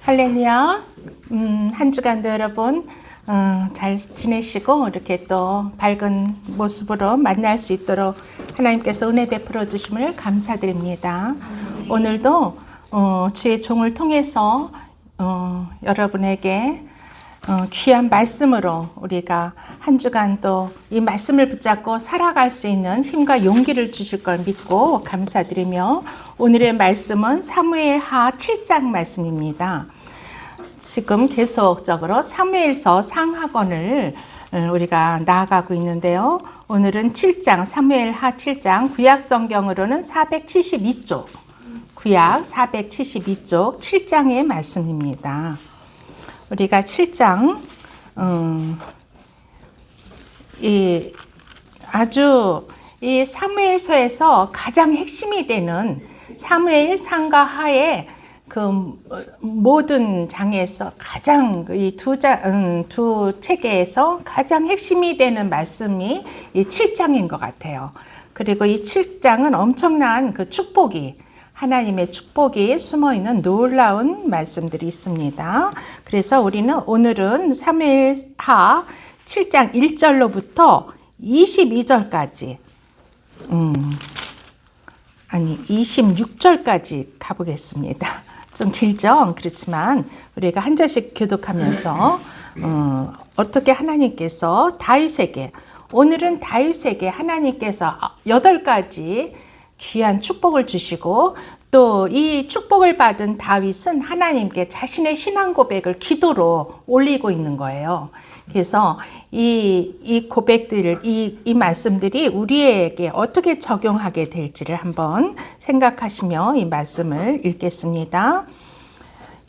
할렐루야. 한 주간도 여러분 잘 지내시고 이렇게 또 밝은 모습으로 만날 수 있도록 하나님께서 은혜 베풀어 주심을 감사드립니다. 오늘도 주의 종을 통해서 여러분에게 귀한 말씀으로 우리가 한 주간 또 이 말씀을 붙잡고 살아갈 수 있는 힘과 용기를 주실 걸 믿고 감사드리며 오늘의 말씀은 사무엘하 7장 말씀입니다. 지금 계속적으로 사무엘서 상하권을 우리가 나아가고 있는데요. 오늘은 7장, 사무엘하 7장, 구약 성경으로는 472쪽, 구약 472쪽 7장의 말씀입니다. 우리가 7장 아주 이 사무엘서에서 가장 핵심이 되는 사무엘 상과 하의 그 모든 장에서 가장 이 두 책에서 가장 핵심이 되는 말씀이 이 7장인 것 같아요. 그리고 이 7장은 엄청난 그 축복이 하나님의 축복이 숨어있는 놀라운 말씀들이 있습니다. 그래서 우리는 오늘은 사무엘하 7장 1절로부터 22절까지 26절까지 가보겠습니다. 좀 길죠? 그렇지만 우리가 한 절씩 교독하면서 어떻게 하나님께서 다윗에게 오늘은 다윗에게 하나님께서 8가지 귀한 축복을 주시고 또 이 축복을 받은 다윗은 하나님께 자신의 신앙 고백을 기도로 올리고 있는 거예요. 그래서 이 고백들, 이 말씀들이 우리에게 어떻게 적용하게 될지를 한번 생각하시며 이 말씀을 읽겠습니다.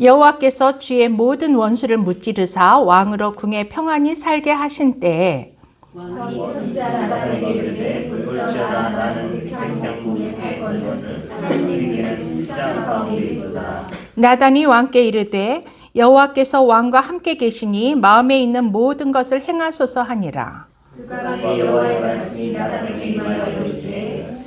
여호와께서 주의 모든 원수를 무찌르사 왕으로 궁에 평안히 살게 하신 때에 왕이 선지자 나단에게 이르되 볼지어다 나는 평양 궁에 살 거는 하나님에게는 불쌍한 가운데이로다. 나단이 왕께 이르되 여호와께서 왕과 함께 계시니 마음에 있는 모든 것을 행하소서 하니라. 그가 여호와의 말씀이 나단에게 임하여 이르시되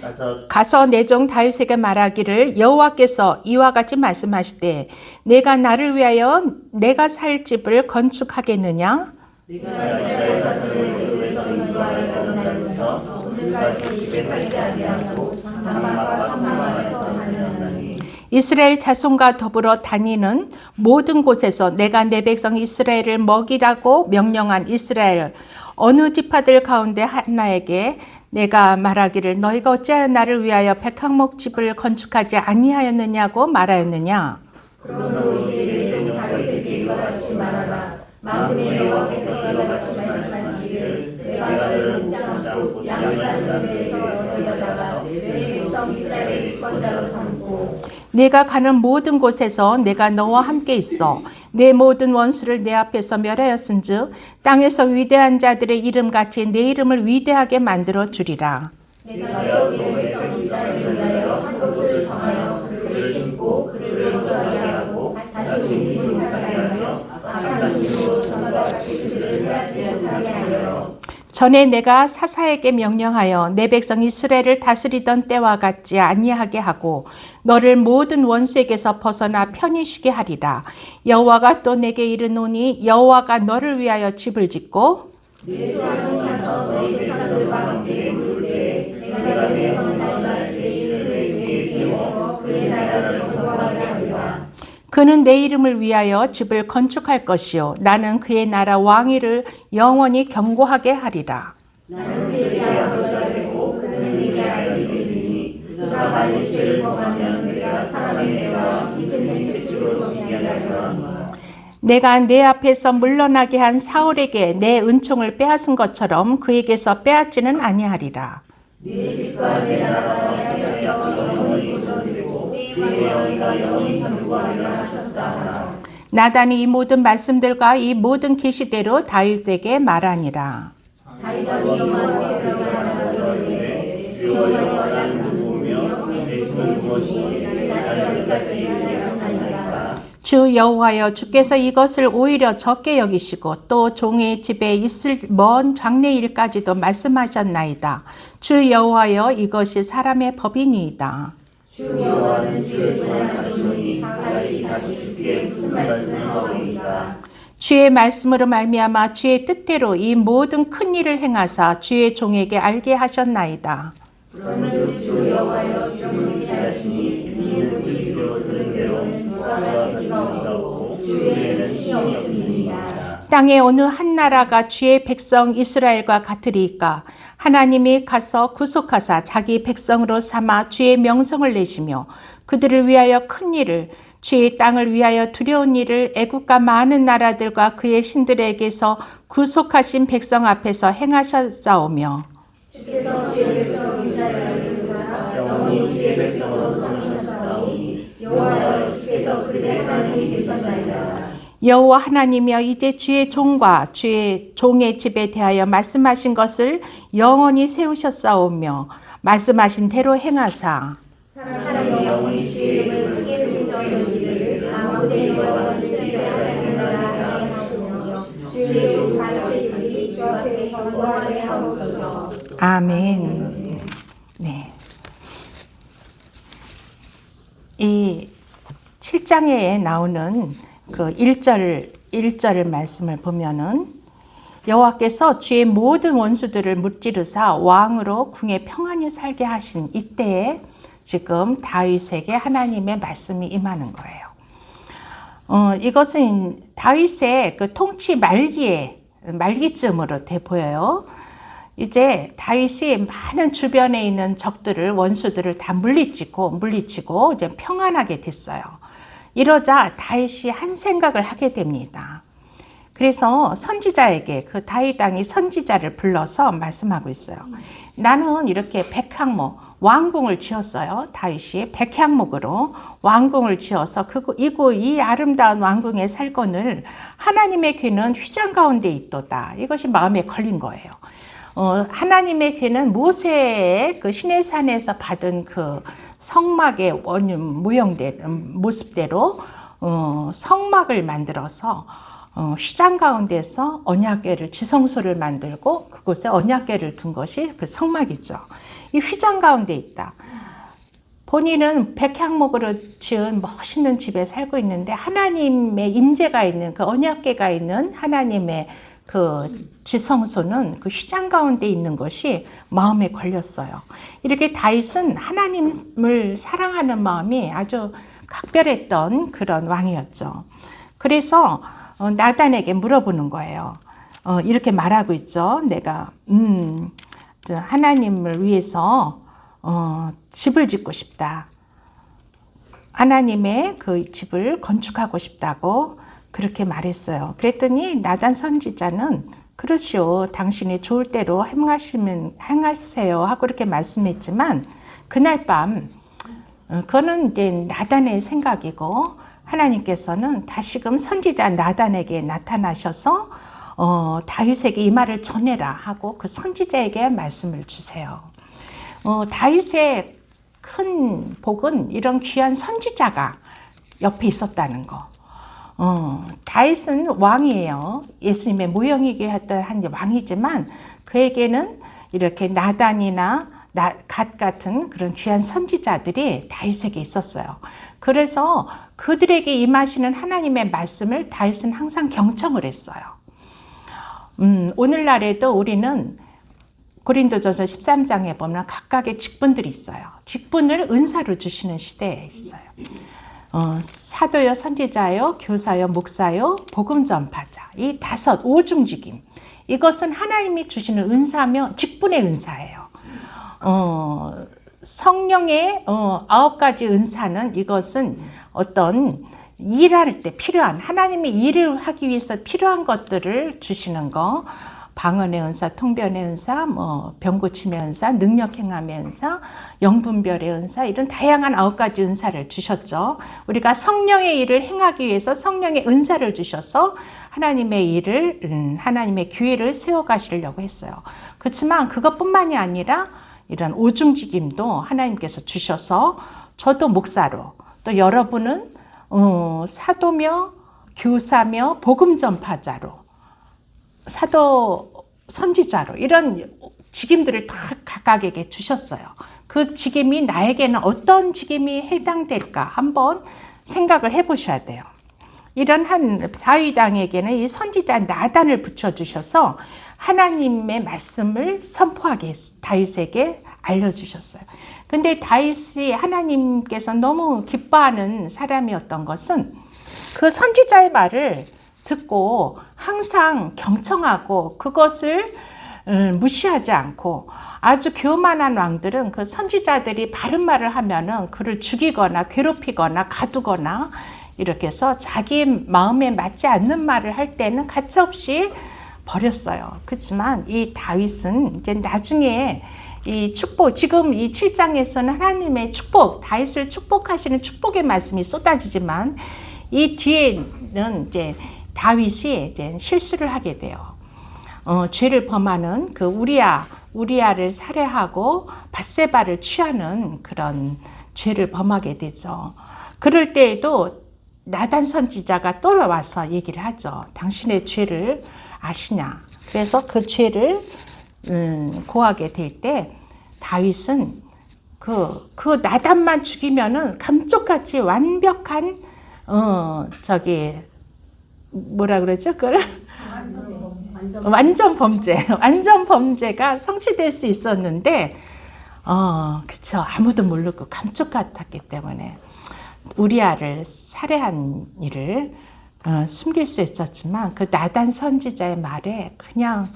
가서 내 종 다윗에게 말하기를 여호와께서 이와 같이 말씀하시되 내가 나를 위하여 내가 살 집을 건축하겠느냐? 내가 이스라엘 자손을 애굽에서 인도하여 가던 날부터 오늘까지 집에 살지 아니하고 장막과 성막에서 다녔나니 이스라엘 자손과 더불어 다니는 모든 곳에서 내가 내 백성 이스라엘을 먹이라고 명령한 이스라엘 어느 지파들 가운데 하나에게 내가 말하기를 너희가 어찌하여 나를 위하여 백항목 집을 건축하지 아니하였느냐고 말하였느냐. 그러므로 이제 내 종 다윗에게 이와 같이 말하라. 만군의 여호와께서 이와 같이 말씀하시기를 내가 너를 목장 곧 양을 따르는 데에서 너희에다가 내 백성 이스라엘의 주권자로 삼고 내가 가는 모든 곳에서 내가 너와 함께 있어 내 모든 원수를 내 앞에서 멸하였은즉 땅에서 위대한 자들의 이름같이 내 이름을 위대하게 만들어 주리라. 내가 내 백성 이스라엘을 위하여 한 곳을 정하여 그를 심고 그를 거주하게 하고 다시 우리 못하게 하며 악한 종으로 전과 같이 그들을 해하지 못하게 하여 전에 내가 사사에게 명령하여 내 백성 이스라엘을 다스리던 때와 같지 아니하게 하고 너를 모든 원수에게서 벗어나 편히 쉬게 하리라. 여호와가 또 내게 이르노니 여호와가 너를 위하여 집을 짓고 내 수하는 자서 너희 백성들과 함께 누르되 내가 내 성산을 내 이름을 그에 세워서 그의 나라를 경고하게 하리라. 그는 내 이름을 위하여 집을 건축할 것이요 나는 그의 나라 왕위를 영원히 견고하게 하리라. 나는 그에게 아버지가 되고 그는 내게 아들이 되리니 그가 만일 죄를 범하면 내가 사람의 매와 희생의 채찍으로 정죄하게 하리라. 내가 내 앞에서 물러나게 한 사울에게 내 은총을 빼앗은 것처럼 그에게서 빼앗지는 아니하리라. 네 집과 내 나라가 하여서 영원히 보존되고 내 왕위가 영원히 견고하리라 하셨다. 나단이 이 모든 말씀들과 이 모든 계시대로 다윗에게 말하니라. 다윗이 여호와께 들어가는 주 여호와의 누구며 내 주는 무엇이니 주 여호와여 주께서 이것을 오히려 적게 여기시고 또 종의 집에 있을 먼 장래일까지도 말씀하셨나이다. 주 여호와여 이것이 사람의 법이니이다. 주 여호와는 주의 종을 하시노니 다시 주께 주의 말씀으로 말미암아 주의 뜻대로 이 모든 큰 일을 행하사 주의 종에게 알게 하셨나이다. 그런즉 주 여호와여 주는 자신이 이는 우리 귀로 들은 대로 주와 같은 이가 없고 주에는 신이 없습니다. 땅에 어느 한 나라가 주의 백성 이스라엘과 같으리이까. 하나님이 가서 구속하사 자기 백성으로 삼아 주의 명성을 내시며 그들을 위하여 큰 일을, 주의 땅을 위하여 두려운 일을 애국과 많은 나라들과 그의 신들에게서 구속하신 백성 앞에서 행하셨사오며 주께서 주의 백성 이스라엘을 구속하사 영원히 주의 백성으로 삼으셨사오니 여호와여 주께서 그들의 하나님이 되셨나이다. 여호와 하나님이여 이제 주의 종과 주의 종의 집에 대하여 말씀하신 것을 영원히 세우셨사오며 말씀하신 대로 행하사 사람이 영원히 주의 이름을 크게 부르는 일을 아무데 여호와는 이스라엘의 나라에 하시며 주의 종 다윗의 집이 주 앞에 견고하게 하옵소서. 아멘. 네. 이 7장에 나오는 그 1절 말씀을 보면은 여호와께서 주의 모든 원수들을 무찌르사 왕으로 궁에 평안히 살게 하신 이때에 지금 다윗에게 하나님의 말씀이 임하는 거예요. 이것은 다윗의 그 통치 말기쯤으로 돼 보여요. 이제 다윗이 많은 주변에 있는 적들을 원수들을 다 물리치고 이제 평안하게 됐어요. 이러자 다윗이 한 생각을 하게 됩니다. 그래서 선지자에게 그 다윗 왕이 선지자를 불러서 말씀하고 있어요. 나는 이렇게 백향목 왕궁을 지었어요. 다윗이 백향목으로 왕궁을 지어서 이 아름다운 왕궁에 살거늘 하나님의 귀는 휘장 가운데 있도다. 이것이 마음에 걸린 거예요. 하나님의 귀는 모세의 그 시내산에서 받은 그 성막의 모습대로 성막을 만들어서 휘장 가운데서 언약궤를 지성소를 만들고 그곳에 언약궤를 둔 것이 그 성막이죠. 이 휘장 가운데 있다. 본인은 백향목으로 지은 멋있는 집에 살고 있는데 하나님의 임재가 있는 그 언약궤가 있는 하나님의 그 지성소는 그 휘장 가운데 있는 것이 마음에 걸렸어요. 이렇게 다윗은 하나님을 사랑하는 마음이 아주 각별했던 그런 왕이었죠. 그래서 나단에게 물어보는 거예요. 이렇게 말하고 있죠. 내가 하나님을 위해서 집을 짓고 싶다. 하나님의 그 집을 건축하고 싶다고 그렇게 말했어요. 그랬더니 나단 선지자는 그러시오. 당신이 좋을 대로 행하세요 하고 그렇게 말씀했지만 그날 밤 그거는 이제 나단의 생각이고 하나님께서는 다시금 선지자 나단에게 나타나셔서 다윗에게 이 말을 전해라 하고 그 선지자에게 말씀을 주세요. 다윗의 큰 복은 이런 귀한 선지자가 옆에 있었다는 거. 다윗은 왕이에요. 예수님의 모형이기도 한 왕이지만 그에게는 이렇게 나단이나 갓 같은 그런 귀한 선지자들이 다윗에게 있었어요. 그래서 그들에게 임하시는 하나님의 말씀을 다윗은 항상 경청을 했어요. 오늘날에도 우리는 고린도전서 13장에 보면 각각의 직분들이 있어요. 직분을 은사로 주시는 시대에 있어요. 사도요, 선지자요, 교사요, 목사요, 복음 전파자. 이 5중직임. 이것은 하나님이 주시는 은사며 직분의 은사예요. 성령의 9가지 은사는 이것은 어떤 일할 때 필요한 하나님의 일을 하기 위해서 필요한 것들을 주시는 거. 방언의 은사, 통변의 은사, 병 고침의 은사, 능력 행함의 은사, 영분별의 은사 이런 다양한 9가지 은사를 주셨죠. 우리가 성령의 일을 행하기 위해서 성령의 은사를 주셔서 하나님의 일을 하나님의 교회를 세워 가시려고 했어요. 그렇지만 그것뿐만이 아니라 이런 오중직임도 하나님께서 주셔서 저도 목사로 또 여러분은 사도며 교사며 복음 전파자로 사도 선지자로 이런 직임들을 다 각각에게 주셨어요. 그 직임이 나에게는 어떤 직임이 해당될까 한번 생각을 해보셔야 돼요. 이런 한 다윗 왕에게는 이 선지자 나단을 붙여주셔서 하나님의 말씀을 선포하게 다윗에게 알려주셨어요. 근데 다윗이 하나님께서 너무 기뻐하는 사람이었던 것은 그 선지자의 말을 듣고 항상 경청하고 그것을 무시하지 않고, 아주 교만한 왕들은 그 선지자들이 바른 말을 하면은 그를 죽이거나 괴롭히거나 가두거나 이렇게 해서 자기 마음에 맞지 않는 말을 할 때는 가차없이 버렸어요. 그렇지만 이 다윗은 이제 나중에 이 축복, 지금 이 7장에서는 하나님의 축복, 다윗을 축복하시는 축복의 말씀이 쏟아지지만 이 뒤에는 이제 다윗이 이제 실수를 하게 돼요. 죄를 범하는 그 우리아를 살해하고 밧세바를 취하는 그런 죄를 범하게 되죠. 그럴 때에도 나단 선지자가 돌아와서 얘기를 하죠. 당신의 죄를 아시냐. 그래서 그 죄를 고하게 될 때 다윗은 그 나단만 죽이면은 감쪽같이 완벽한 뭐라 그러죠? 그걸 완전 범죄가 성취될 수 있었는데, 그쵸. 아무도 모르고 감쪽 같았기 때문에 우리아를 살해한 일을 숨길 수 있었지만 그 나단 선지자의 말에 그냥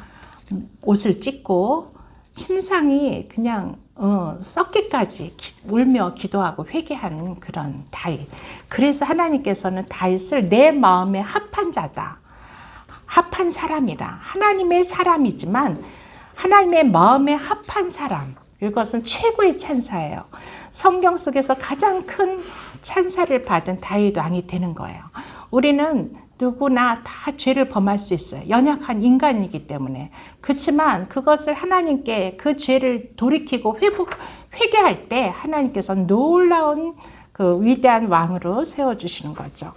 옷을 찢고 침상이 그냥 썩기까지 울며 기도하고 회개한 그런 다윗. 그래서 하나님께서는 다윗을 내 마음에 합한 자다, 합한 사람이라, 하나님의 사람이지만 하나님의 마음에 합한 사람, 이것은 최고의 찬사예요. 성경 속에서 가장 큰 찬사를 받은 다윗 왕이 되는 거예요. 우리는 누구나 다 죄를 범할 수 있어요. 연약한 인간이기 때문에. 그렇지만 그것을 하나님께 그 죄를 돌이키고 회개할 때 하나님께서 놀라운 그 위대한 왕으로 세워주시는 거죠.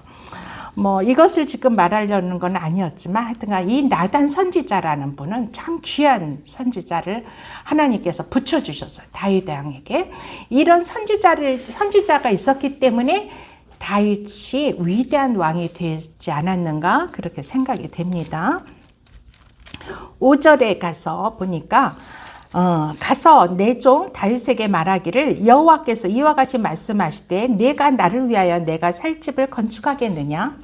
뭐 이것을 지금 말하려는 건 아니었지만 하여튼간 이 나단 선지자라는 분은 참 귀한 선지자를 하나님께서 붙여주셨어요. 다윗 왕에게. 이런 선지자가 있었기 때문에 다윗이 위대한 왕이 되지 않았는가 그렇게 생각이 됩니다. 5절에 가서 보니까 가서 내 종 다윗에게 말하기를 여호와께서 이와 같이 말씀하시되 내가 나를 위하여 내가 살 집을 건축하겠느냐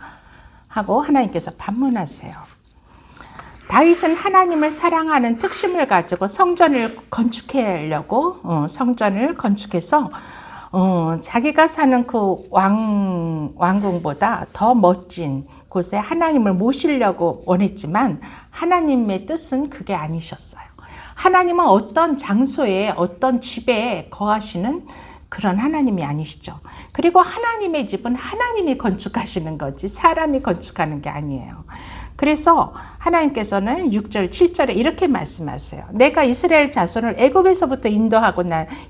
하고 하나님께서 반문하세요. 다윗은 하나님을 사랑하는 특심을 가지고 성전을 건축하려고 성전을 건축해서 자기가 사는 그 왕궁보다 더 멋진 곳에 하나님을 모시려고 원했지만 하나님의 뜻은 그게 아니셨어요. 하나님은 어떤 장소에 어떤 집에 거하시는 그런 하나님이 아니시죠. 그리고 하나님의 집은 하나님이 건축하시는 거지 사람이 건축하는 게 아니에요. 그래서 하나님께서는 6절, 7절에 이렇게 말씀하세요. 내가 이스라엘 자손을 애굽에서부터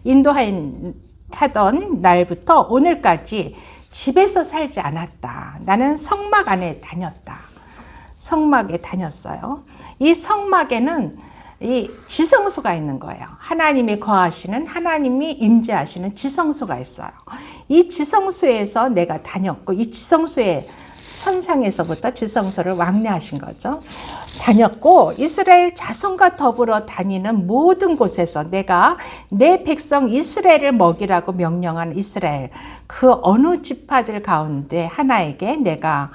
인도하던 날부터 오늘까지 집에서 살지 않았다. 나는 성막 안에 다녔다. 성막에 다녔어요. 이 성막에는 이 지성소가 있는 거예요. 하나님이 거하시는, 하나님이 임재하시는 지성소가 있어요. 이 지성소에서 내가 다녔고, 이 지성소에 천상에서부터 지성소를 왕래하신 거죠. 다녔고 이스라엘 자손과 더불어 다니는 모든 곳에서 내가 내 백성 이스라엘을 먹이라고 명령한 이스라엘 그 어느 지파들 가운데 하나에게 내가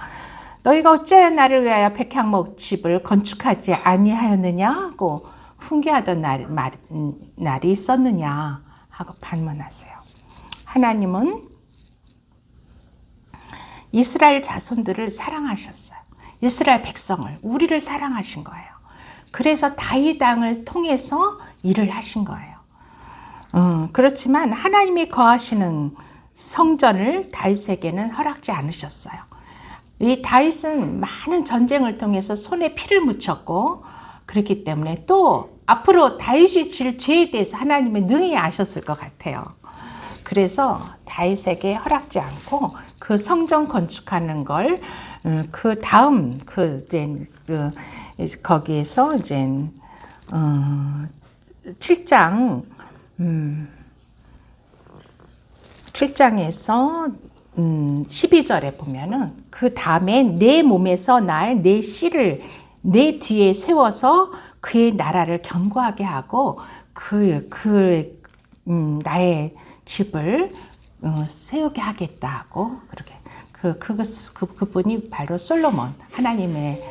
너희가 어찌하여 나를 위하여 백향목 집을 건축하지 아니하였느냐 하고 훈계하던 날이 있었느냐 하고 반문하세요. 하나님은 이스라엘 자손들을 사랑하셨어요. 이스라엘 백성을, 우리를 사랑하신 거예요. 그래서 다윗 왕을 통해서 일을 하신 거예요. 그렇지만 하나님이 거하시는 성전을 다윗에게는 허락지 않으셨어요. 이 다윗은 많은 전쟁을 통해서 손에 피를 묻혔고 그렇기 때문에 또 앞으로 다윗이 질 죄에 대해서 하나님은 능히 아셨을 것 같아요. 그래서 다윗에게 허락지 않고 그 성전 건축하는 걸 그 다음 거기에서 이제 7장에서 12절에 보면은 그 다음에 내 몸에서 날 내 씨를 내 뒤에 세워서 그의 나라를 견고하게 하고 나의 집을 세우게 하겠다고 그렇게 그분이 바로 솔로몬 하나님의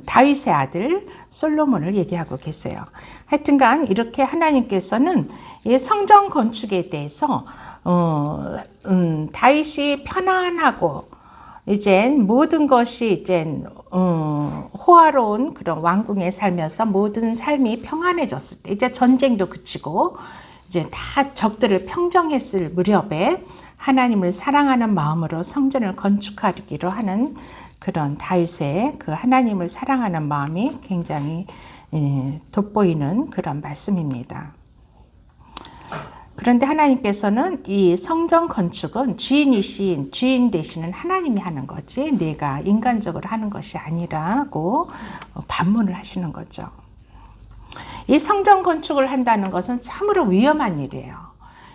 다윗의 아들 솔로몬을 얘기하고 계세요. 하여튼간 이렇게 하나님께서는 이 성전 건축에 대해서 다윗이 편안하고 이젠 모든 것이 이젠 호화로운 그런 왕궁에 살면서 모든 삶이 평안해졌을 때 이제 전쟁도 그치고 이제 다 적들을 평정했을 무렵에 하나님을 사랑하는 마음으로 성전을 건축하기로 하는 그런 다윗의 그 하나님을 사랑하는 마음이 굉장히 돋보이는 그런 말씀입니다. 그런데 하나님께서는 이 성전 건축은 주인 되시는 하나님이 하는 거지 내가 인간적으로 하는 것이 아니라고 반문을 하시는 거죠. 이 성전 건축을 한다는 것은 참으로 위험한 일이에요.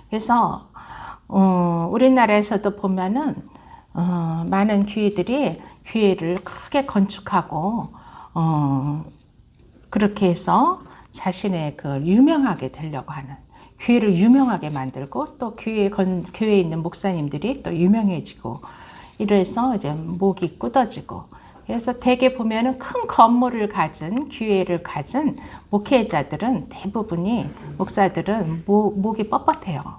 그래서 우리나라에서도 보면은 많은 교회들이 교회를 크게 건축하고 그렇게 해서 자신의 그 유명하게 되려고 하는 교회를 유명하게 만들고 또 교회에 있는 목사님들이 또 유명해지고 이래서 이제 목이 굳어지고 그래서 대개 보면은 큰 건물을 가진 교회를 가진 목회자들은 대부분이 목사들은 목이 뻣뻣해요.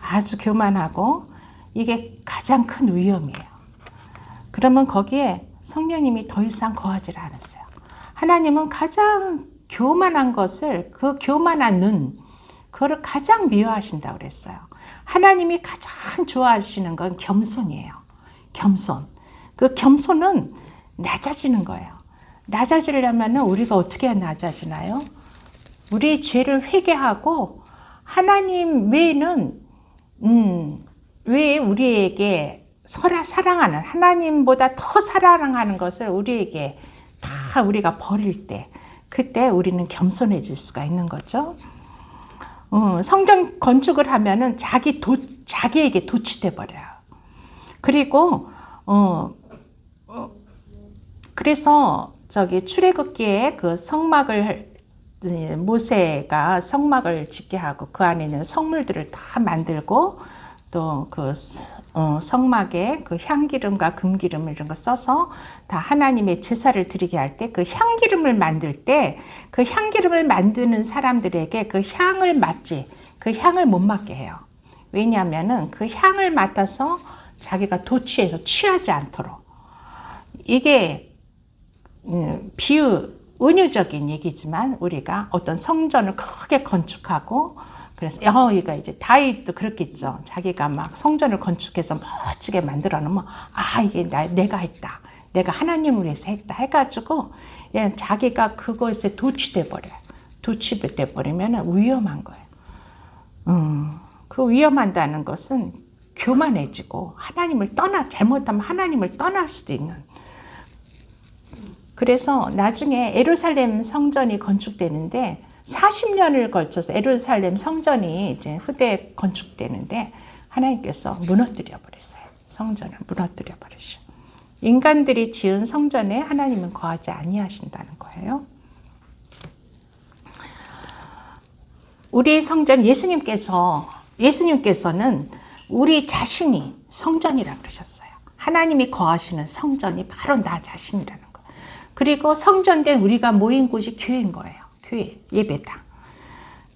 아주 교만하고 이게 가장 큰 위험이에요. 그러면 거기에 성령님이 더 이상 거하지 않으세요. 하나님은 가장 교만한 것을 그 교만한 눈 그거를 가장 미워하신다고 그랬어요. 하나님이 가장 좋아하시는 건 겸손이에요. 겸손. 그 겸손은 낮아지는 거예요. 낮아지려면 우리가 어떻게 낮아지나요? 우리 죄를 회개하고 하나님 외에는 왜 우리에게 사랑하는 하나님보다 더 사랑하는 것을 우리에게 다 우리가 버릴 때 그때 우리는 겸손해질 수가 있는 거죠. 성전 건축을 하면은 자기에게 도취돼 버려요. 그리고 그래서 저기 출애굽기에 그 성막을 모세가 성막을 짓게 하고 그 안에 있는 성물들을 다 만들고 또 그 성막에 그 향기름과 금기름 이런 거 써서 다 하나님의 제사를 드리게 할 때 그 향기름을 만들 때 그 향기름을 만드는 사람들에게 그 향을 맡지 그 향을 못 맡게 해요. 왜냐하면은 그 향을 맡아서 자기가 도취해서 취하지 않도록 이게 은유적인 얘기지만 우리가 어떤 성전을 크게 건축하고 그래서 이거 이제 다윗도 그렇겠죠. 자기가 막 성전을 건축해서 멋지게 만들어 놓으면 이게 내가 했다. 내가 하나님을 위해서 했다 해가지고 자기가 그것에 도취돼 버려요. 도취돼 버리면 위험한 거예요. 그 위험한다는 것은 교만해지고 잘못하면 하나님을 떠날 수도 있는. 그래서 나중에 예루살렘 성전이 건축되는데 40년을 걸쳐서 예루살렘 성전이 이제 후대에 건축되는데 하나님께서 무너뜨려 버렸어요. 성전을 무너뜨려 버리셔. 인간들이 지은 성전에 하나님은 거하지 아니하신다는 거예요. 우리 성전 예수님께서는 우리 자신이 성전이라고 그러셨어요. 하나님이 거하시는 성전이 바로 나 자신이라는 거예요. 그리고 성전된 우리가 모인 곳이 교회인 거예요. 교회, 예배당.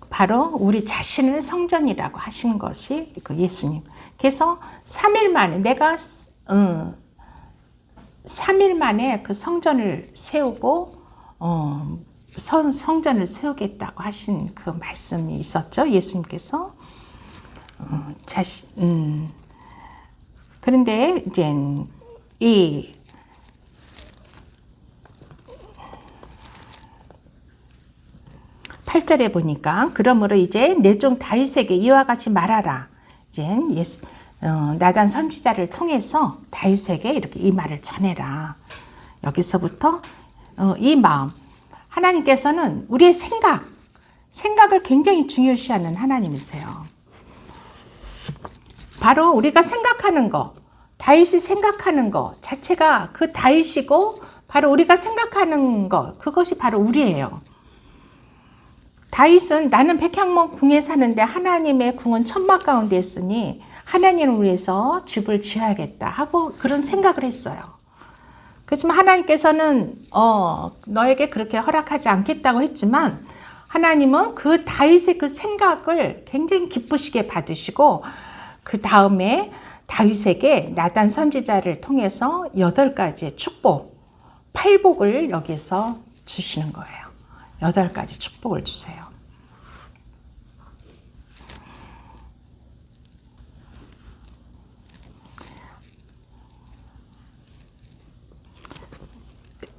바로 우리 자신을 성전이라고 하신 것이 그 예수님. 그래서 3일 만에 내가 3일 만에 그 성전을 세우고 성전을 세우겠다고 하신 그 말씀이 있었죠. 예수님께서 그런데 이제 이 8절에 보니까 그러므로 이제 내 종 다윗에게 이와 같이 말하라. 이제 나단 선지자를 통해서 다윗에게 이렇게 이 말을 전해라. 여기서부터 이 마음. 하나님께서는 우리의 생각을 굉장히 중요시하는 하나님이세요. 바로 우리가 생각하는 거, 다윗이 생각하는 거 자체가 그 다윗이고 바로 우리가 생각하는 거, 그것이 바로 우리예요. 다윗은 나는 백향목 궁에 사는데 하나님의 궁은 천막 가운데 있으니 하나님을 위해서 집을 지어야겠다 하고 그런 생각을 했어요. 그렇지만 하나님께서는 너에게 그렇게 허락하지 않겠다고 했지만 하나님은 그 다윗의 그 생각을 굉장히 기쁘시게 받으시고 그 다음에 다윗에게 나단 선지자를 통해서 8가지의 축복, 팔복을 여기서 주시는 거예요. 8가지 축복을 주세요.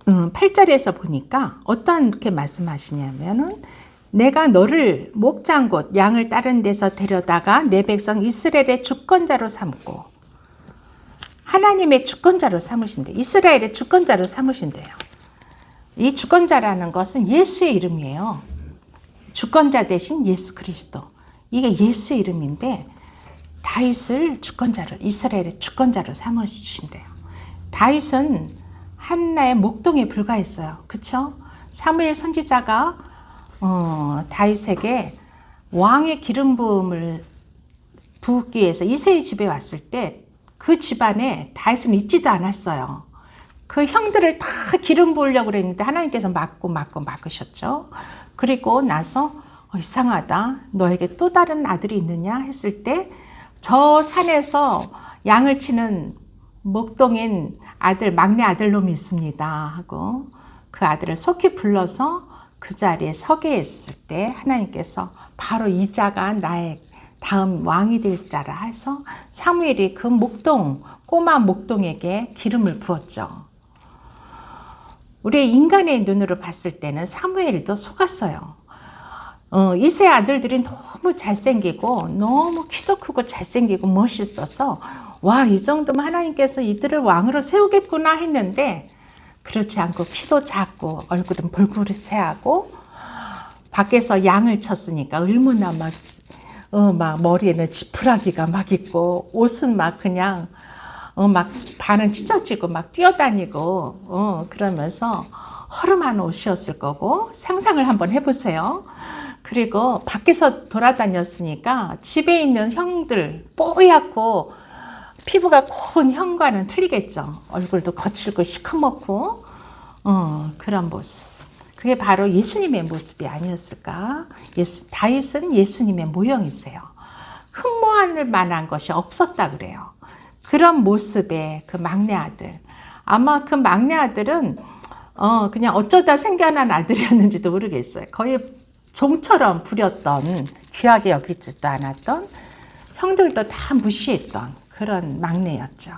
음, 8절에서 보니까 어떻게 말씀하시냐면은 내가 너를 목장 곳 양을 다른 데서 데려다가 내 백성 이스라엘의 주권자로 삼고, 하나님의 주권자로 삼으신대. 이스라엘의 주권자로 삼으신대요. 이 주권자라는 것은 예수의 이름이에요. 주권자 대신 예수 그리스도. 이게 예수의 이름인데 다윗을 주권자로, 이스라엘의 주권자로 삼으신대요. 다윗은 한나의 목동에 불과했어요. 그쵸? 사무엘 선지자가 다윗에게 왕의 기름 부음을 부기 위해서 이새의 집에 왔을 때 그 집안에 다윗은 있지도 않았어요. 그 형들을 다 기름 부으려고 그랬는데 하나님께서 막으셨죠. 그리고 나서 이상하다. 너에게 또 다른 아들이 있느냐 했을 때 저 산에서 양을 치는 목동인 아들, 막내 아들놈이 있습니다 하고 그 아들을 속히 불러서 그 자리에 서게 했을 때 하나님께서 바로 이 자가 나의 다음 왕이 될 자라 해서 사무엘이 그 목동, 꼬마 목동에게 기름을 부었죠. 우리 인간의 눈으로 봤을 때는 사무엘도 속았어요. 이세 아들들이 너무 잘생기고 너무 키도 크고 잘생기고 멋있어서 와, 이 정도면 하나님께서 이들을 왕으로 세우겠구나 했는데 그렇지 않고 키도 작고 얼굴은 불그릇해하고 밖에서 양을 쳤으니까 얼마나 막 머리에는 지푸라기가 막 있고 옷은 막 그냥 막 반은 찢어지고 막 뛰어다니고 그러면서 허름한 옷이었을 거고 상상을 한번 해보세요. 그리고 밖에서 돌아다녔으니까 집에 있는 형들 뽀얗고 피부가 고운 형과는 틀리겠죠. 얼굴도 거칠고 시커멓고 그런 모습. 그게 바로 예수님의 모습이 아니었을까? 다윗은 예수님의 모형이세요. 흠모할 만한 것이 없었다 그래요. 그런 모습의 그 막내 아들. 아마 그 막내 아들은 그냥 어쩌다 생겨난 아들이었는지도 모르겠어요. 거의 종처럼 부렸던, 귀하게 여기지도 않았던, 형들도 다 무시했던 그런 막내였죠.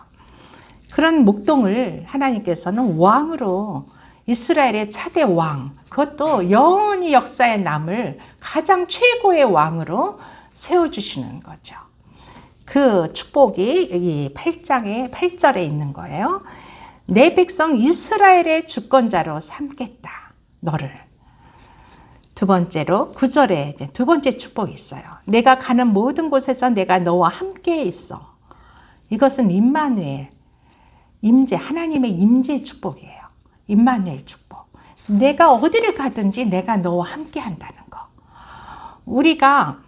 그런 목동을 하나님께서는 왕으로, 이스라엘의 차대 왕, 그것도 영원히 역사에 남을 가장 최고의 왕으로 세워주시는 거죠. 그 축복이 이 8장의 8절에 있는 거예요. 내 백성 이스라엘의 주권자로 삼겠다, 너를. 두 번째로 9절에 이제 두 번째 축복이 있어요. 내가 가는 모든 곳에서 내가 너와 함께 있어. 이것은 임마누엘, 임재, 하나님의 임재 축복이에요. 임마누엘 축복. 내가 어디를 가든지 내가 너와 함께 한다는 거. 우리가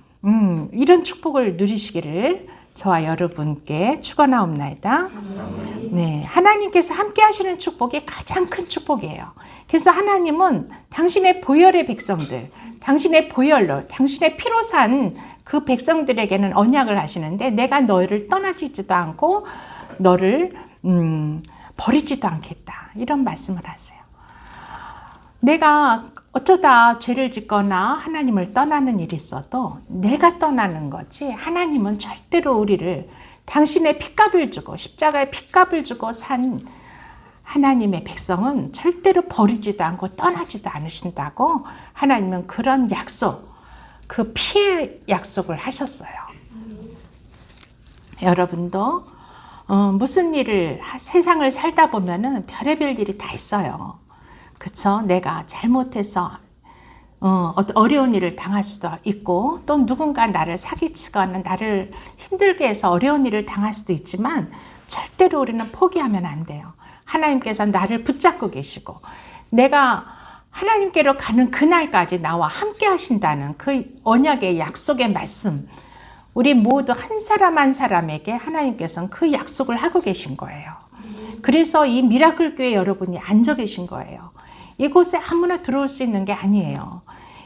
이런 축복을 누리시기를 저와 여러분께 축원하옵나이다. 네, 하나님께서 함께 하시는 축복이 가장 큰 축복이에요. 그래서 하나님은 당신의 보혈의 백성들, 당신의 보혈로, 당신의 피로 산 그 백성들에게는 언약을 하시는데 내가 너를 떠나지도 않고 너를 버리지도 않겠다. 이런 말씀을 하세요. 내가 어쩌다 죄를 짓거나 하나님을 떠나는 일이 있어도 내가 떠나는 거지 하나님은 절대로 우리를 당신의 핏값을 주고 십자가의 핏값을 주고 산 하나님의 백성은 절대로 버리지도 않고 떠나지도 않으신다고 하나님은 그런 약속, 그 피의 약속을 하셨어요. 여러분도 무슨 일을 세상을 살다 보면은 별의별 일이 다 있어요. 그쵸? 내가 잘못해서 어떤 어려운 일을 당할 수도 있고, 또 누군가 나를 사기치거나 나를 힘들게 해서 어려운 일을 당할 수도 있지만 절대로 우리는 포기하면 안 돼요. 하나님께서 나를 붙잡고 계시고 내가 하나님께로 가는 그날까지 나와 함께 하신다는 그 언약의 약속의 말씀, 우리 모두 한 사람 한 사람에게 하나님께서는 그 약속을 하고 계신 거예요. 그래서 이 미라클 교회 여러분이 앉아 계신 거예요. 이곳에 아무나 들어올 수 있는 게 아니에요.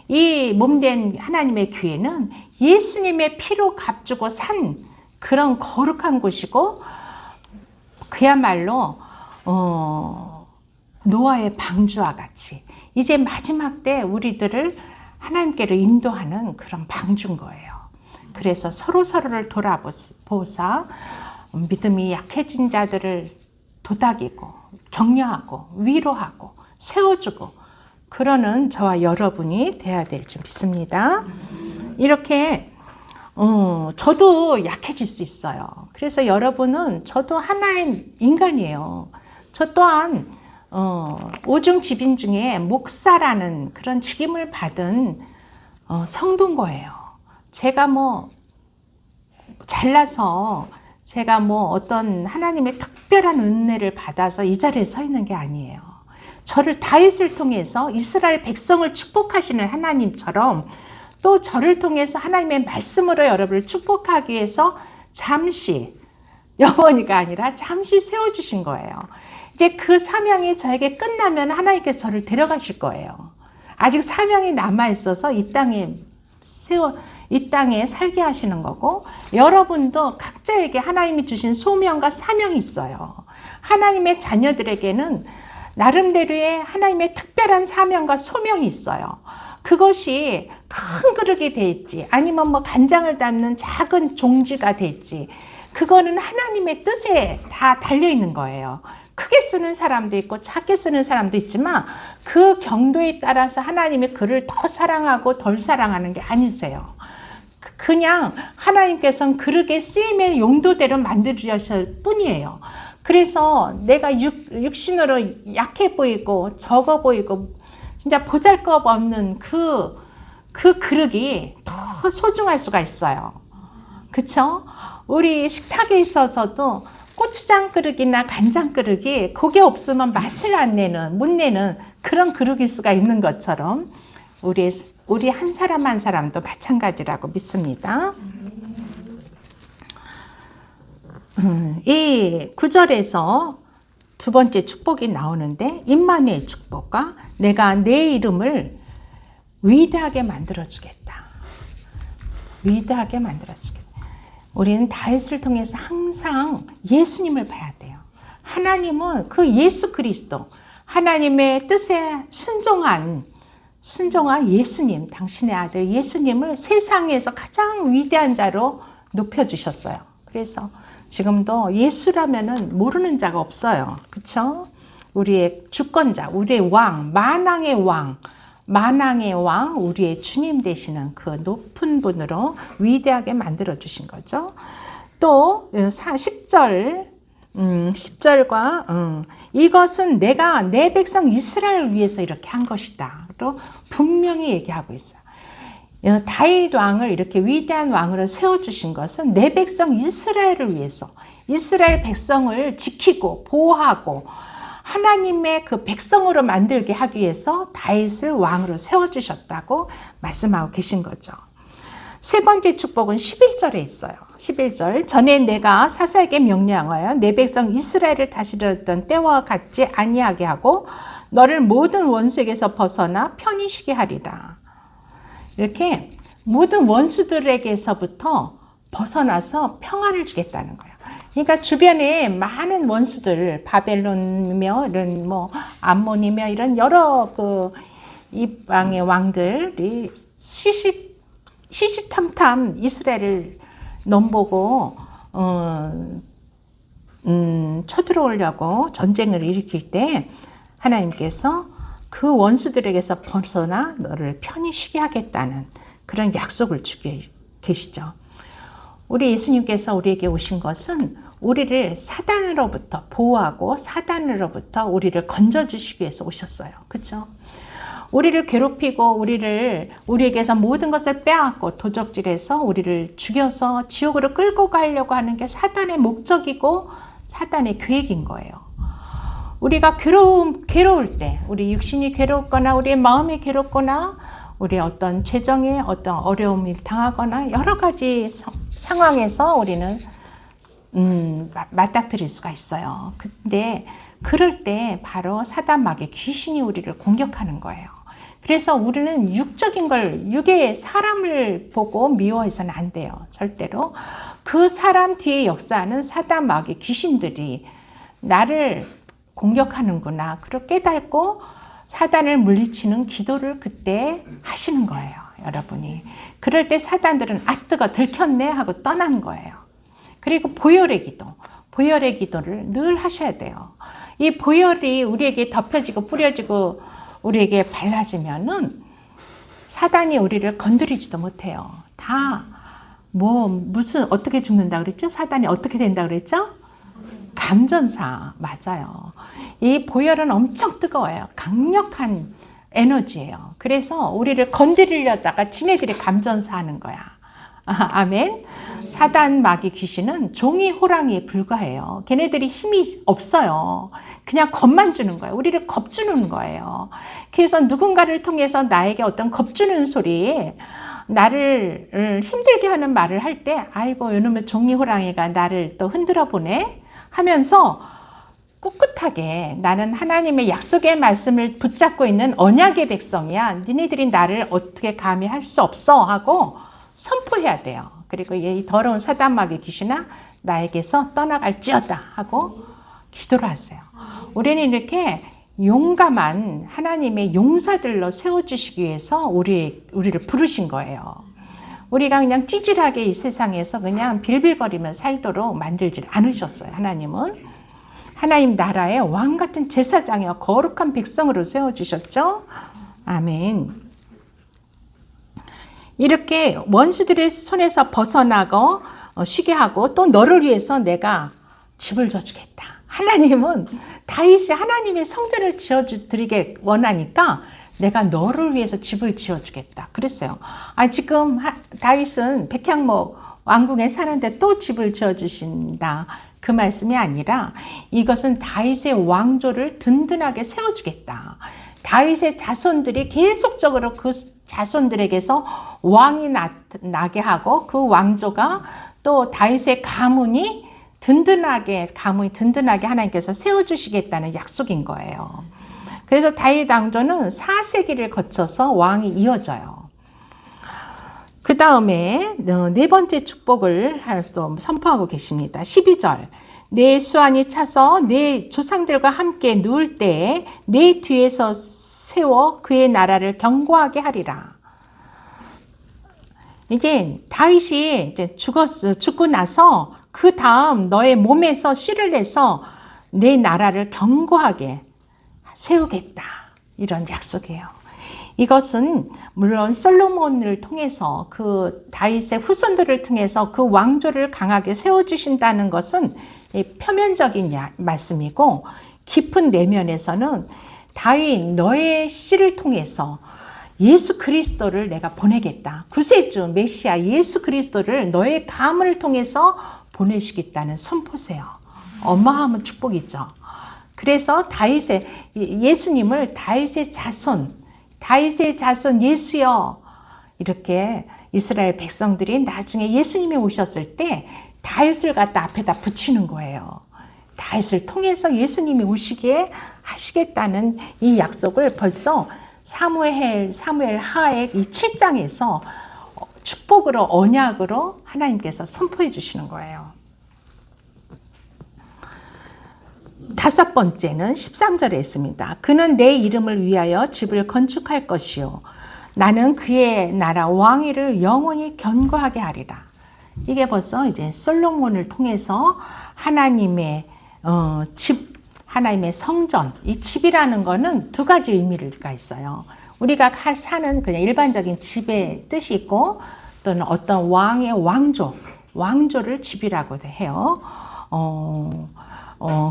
이 몸된 하나님의 교회는 예수님의 피로 값주고 산 그런 거룩한 곳이고, 그야말로 노아의 방주와 같이 이제 마지막 때 우리들을 하나님께로 인도하는 그런 방주인 거예요. 그래서 서로를 돌아보사 믿음이 약해진 자들을 도닥이고 격려하고 위로하고 세워주고 그러는 저와 여러분이 돼야 될 줄 믿습니다. 이렇게 저도 약해질 수 있어요. 그래서 여러분은, 저도 하나의 인간이에요. 저 또한 오중지빈 중에 목사라는 그런 직임을 받은 성도인 거예요. 제가 뭐 잘나서 제가 뭐 어떤 하나님의 특별한 은혜를 받아서 이 자리에 서 있는 게 아니에요. 저를 다윗을 통해서 이스라엘 백성을 축복하시는 하나님처럼 또 저를 통해서 하나님의 말씀으로 여러분을 축복하기 위해서 잠시, 영원히가 아니라 잠시 세워주신 거예요. 이제 그 사명이 저에게 끝나면 하나님께서 저를 데려가실 거예요. 아직 사명이 남아있어서 이 땅에 살게 하시는 거고, 여러분도 각자에게 하나님이 주신 소명과 사명이 있어요. 하나님의 자녀들에게는 나름대로의 하나님의 특별한 사명과 소명이 있어요. 그것이 큰 그릇이 될지 아니면 뭐 간장을 담는 작은 종지가 될지, 그거는 하나님의 뜻에 다 달려있는 거예요. 크게 쓰는 사람도 있고 작게 쓰는 사람도 있지만 그 경도에 따라서 하나님이 그를 더 사랑하고 덜 사랑하는 게 아니세요. 그냥 하나님께서는 그릇의 쓰임의 용도대로 만들으셨을 뿐이에요. 그래서 내가 육신으로 약해 보이고 적어 보이고 진짜 보잘것없는 그 그릇이 더 소중할 수가 있어요. 그쵸? 우리 식탁에 있어서도 고추장 그릇이나 간장 그릇이 고기 없으면 맛을 못 내는 그런 그릇일 수가 있는 것처럼 우리 한 사람 한 사람도 마찬가지라고 믿습니다. 이 9절에서 두 번째 축복이 나오는데, 임마누엘 축복과 내가 내 이름을 위대하게 만들어주겠다. 위대하게 만들어주겠다. 우리는 다윗을 통해서 항상 예수님을 봐야 돼요. 하나님은 그 예수 그리스도, 하나님의 뜻에 순종한 예수님, 당신의 아들 예수님을 세상에서 가장 위대한 자로 높여주셨어요. 그래서 지금도 예수라면은 모르는 자가 없어요. 그쵸? 우리의 주권자, 우리의 왕, 만왕의 왕, 우리의 주님 되시는 그 높은 분으로 위대하게 만들어주신 거죠. 또 10절과 이것은 내가 내 백성 이스라엘을 위해서 이렇게 한 것이다. 또 분명히 얘기하고 있어요. 다윗 왕을 이렇게 위대한 왕으로 세워주신 것은 내 백성 이스라엘을 위해서, 이스라엘 백성을 지키고 보호하고 하나님의 그 백성으로 만들게 하기 위해서 다윗을 왕으로 세워주셨다고 말씀하고 계신 거죠. 세 번째 축복은 11절에 있어요. 11절, 전에 내가 사사에게 명령하여 내 백성 이스라엘을 다스렸던 때와 같지 아니하게 하고 너를 모든 원수에게서 벗어나 편히 쉬게 하리라. 이렇게 모든 원수들에게서부터 벗어나서 평안을 주겠다는 거예요. 그러니까 주변에 많은 원수들, 바벨론이며 이런 뭐 암몬이며 이런 여러 그 이방의 왕들이 시시탐탐 이스라엘을 넘보고 쳐들어오려고 전쟁을 일으킬 때 하나님께서 그 원수들에게서 벗어나 너를 편히 쉬게 하겠다는 그런 약속을 주고 계시죠. 우리 예수님께서 우리에게 오신 것은 우리를 사단으로부터 보호하고 사단으로부터 우리를 건져주시기 위해서 오셨어요. 그렇죠? 우리를 괴롭히고 우리에게서 모든 것을 빼앗고 도적질해서 우리를 죽여서 지옥으로 끌고 가려고 하는 게 사단의 목적이고 사단의 계획인 거예요. 우리가 괴로울 때, 우리 육신이 괴롭거나 우리의 마음이 괴롭거나 우리 어떤 재정에 어떤 어려움을 당하거나 여러 가지 상황에서 우리는 맞닥뜨릴 수가 있어요. 근데 그럴 때 바로 사단 마귀 귀신이 우리를 공격하는 거예요. 그래서 우리는 육적인 걸, 육의 사람을 보고 미워해서는 안 돼요. 절대로. 그 사람 뒤에 역사하는 사단 마귀 귀신들이 나를 공격하는구나. 그렇게 깨닫고 사단을 물리치는 기도를 그때 하시는 거예요. 여러분이. 그럴 때 사단들은 아 뜨거 들켰네 하고 떠난 거예요. 그리고 보혈의 기도. 보혈의 기도를 늘 하셔야 돼요. 이 보혈이 우리에게 덮여지고 뿌려지고 우리에게 발라지면은 사단이 우리를 건드리지도 못해요. 다 무슨 어떻게 죽는다 그랬죠? 사단이 어떻게 된다 그랬죠? 감전사. 맞아요. 이 보혈은 엄청 뜨거워요. 강력한 에너지예요. 그래서 우리를 건드리려다가 지네들이 감전사 하는 거야. 아멘. 사단 마귀 귀신은 종이 호랑이에 불과해요. 걔네들이 힘이 없어요. 그냥 겁만 주는 거예요. 우리를 겁주는 거예요. 그래서 누군가를 통해서 나에게 어떤 겁주는 소리, 나를 힘들게 하는 말을 할 때 아이고 이놈의 종이 호랑이가 나를 또 흔들어 보네 하면서 꿋꿋하게 나는 하나님의 약속의 말씀을 붙잡고 있는 언약의 백성이야. 니네들이 나를 어떻게 감히 할 수 없어 하고 선포해야 돼요. 그리고 이 더러운 사단 마귀 귀신아 나에게서 떠나갈지어다 하고 기도를 하세요. 우리는 이렇게 용감한 하나님의 용사들로 세워주시기 위해서 우리를 부르신 거예요. 우리가 그냥 찌질하게 이 세상에서 그냥 빌빌거리며 살도록 만들지 않으셨어요. 하나님은. 하나님 나라의 왕 같은 제사장이와 거룩한 백성으로 세워주셨죠. 아멘. 이렇게 원수들의 손에서 벗어나고 쉬게 하고 또 너를 위해서 내가 집을 져주겠다. 하나님은 다윗이 하나님의 성전을 지어드리게 원하니까 내가 너를 위해서 집을 지어주겠다. 그랬어요. 지금 다윗은 백향목 왕궁에 사는데 또 집을 지어주신다. 그 말씀이 아니라 이것은 다윗의 왕조를 든든하게 세워주겠다. 다윗의 자손들이 계속적으로 그 자손들에게서 왕이 나게 하고 그 왕조가 또 다윗의 가문이 든든하게 하나님께서 세워주시겠다는 약속인 거예요. 그래서 다윗 왕조는 4세기를 거쳐서 왕이 이어져요. 그 다음에 네 번째 축복을 또 선포하고 계십니다. 12절. 내 수완이 차서 내 조상들과 함께 누울 때에 내 뒤에서 세워 그의 나라를 견고하게 하리라. 이게 다윗이 이제 죽고 나서 그 다음 너의 몸에서 씨를 내서 내 나라를 견고하게 세우겠다. 이런 약속이에요. 이것은 물론 솔로몬을 통해서 그 다윗의 후손들을 통해서 그 왕조를 강하게 세워주신다는 것은 표면적인 말씀이고 깊은 내면에서는 다윗 너의 씨를 통해서 예수 그리스도를 내가 보내겠다. 구세주 메시아 예수 그리스도를 너의 가문을 통해서 보내시겠다는 선포세요. 어마어마한 축복이죠. 그래서 예수님을 다윗의 자손 예수여 이렇게 이스라엘 백성들이 나중에 예수님이 오셨을 때 다윗을 갖다 앞에다 붙이는 거예요. 다윗을 통해서 예수님이 오시게 하시겠다는 이 약속을 벌써 사무엘 하의 이 7장에서 축복으로 언약으로 하나님께서 선포해 주시는 거예요. 다섯 번째는 13절에 있습니다. 그는 내 이름을 위하여 집을 건축할 것이요 나는 그의 나라 왕위를 영원히 견고하게 하리라. 이게 벌써 이제 솔로몬을 통해서 하나님의 집, 하나님의 성전, 이 집이라는 거는 두 가지 의미가 있어요. 우리가 사는 그냥 일반적인 집의 뜻이 있고 또는 어떤 왕의 왕조를 집이라고 해요.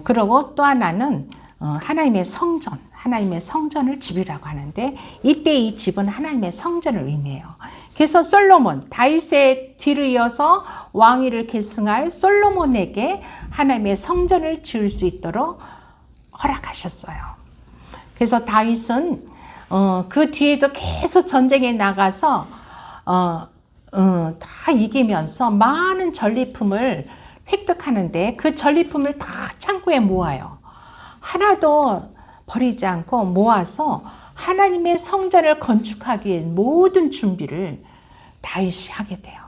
그리고 또 하나는 하나님의 성전, 하나님의 성전을 집이라고 하는데 이때 이 집은 하나님의 성전을 의미해요. 그래서 솔로몬, 다윗의 뒤를 이어서 왕위를 계승할 솔로몬에게 하나님의 성전을 지을 수 있도록 허락하셨어요. 그래서 다윗은 그 뒤에도 계속 전쟁에 나가서 다 이기면서 많은 전리품을 획득하는데 그 전리품을 다 창고에 모아요. 하나도 버리지 않고 모아서 하나님의 성전을 건축하기 위해 모든 준비를 다윗이 하게 돼요.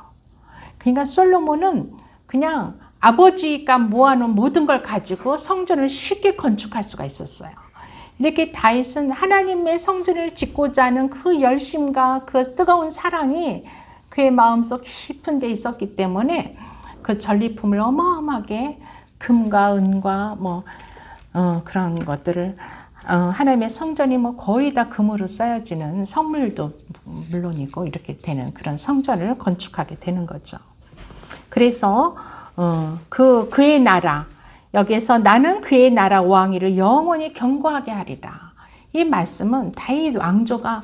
그러니까 솔로몬은 그냥 아버지가 모아놓은 모든 걸 가지고 성전을 쉽게 건축할 수가 있었어요. 이렇게 다윗은 하나님의 성전을 짓고자 하는 그 열심과 그 뜨거운 사랑이 그의 마음속 깊은 데 있었기 때문에 그 전리품을 어마어마하게 금과 은과 그런 것들을 하나님의 성전이 거의 다 금으로 쌓여지는 성물도 물론이고 이렇게 되는 그런 성전을 건축하게 되는 거죠. 그래서 그의 나라, 여기에서 나는 그의 나라 왕위를 영원히 견고하게 하리라. 이 말씀은 다윗 왕조가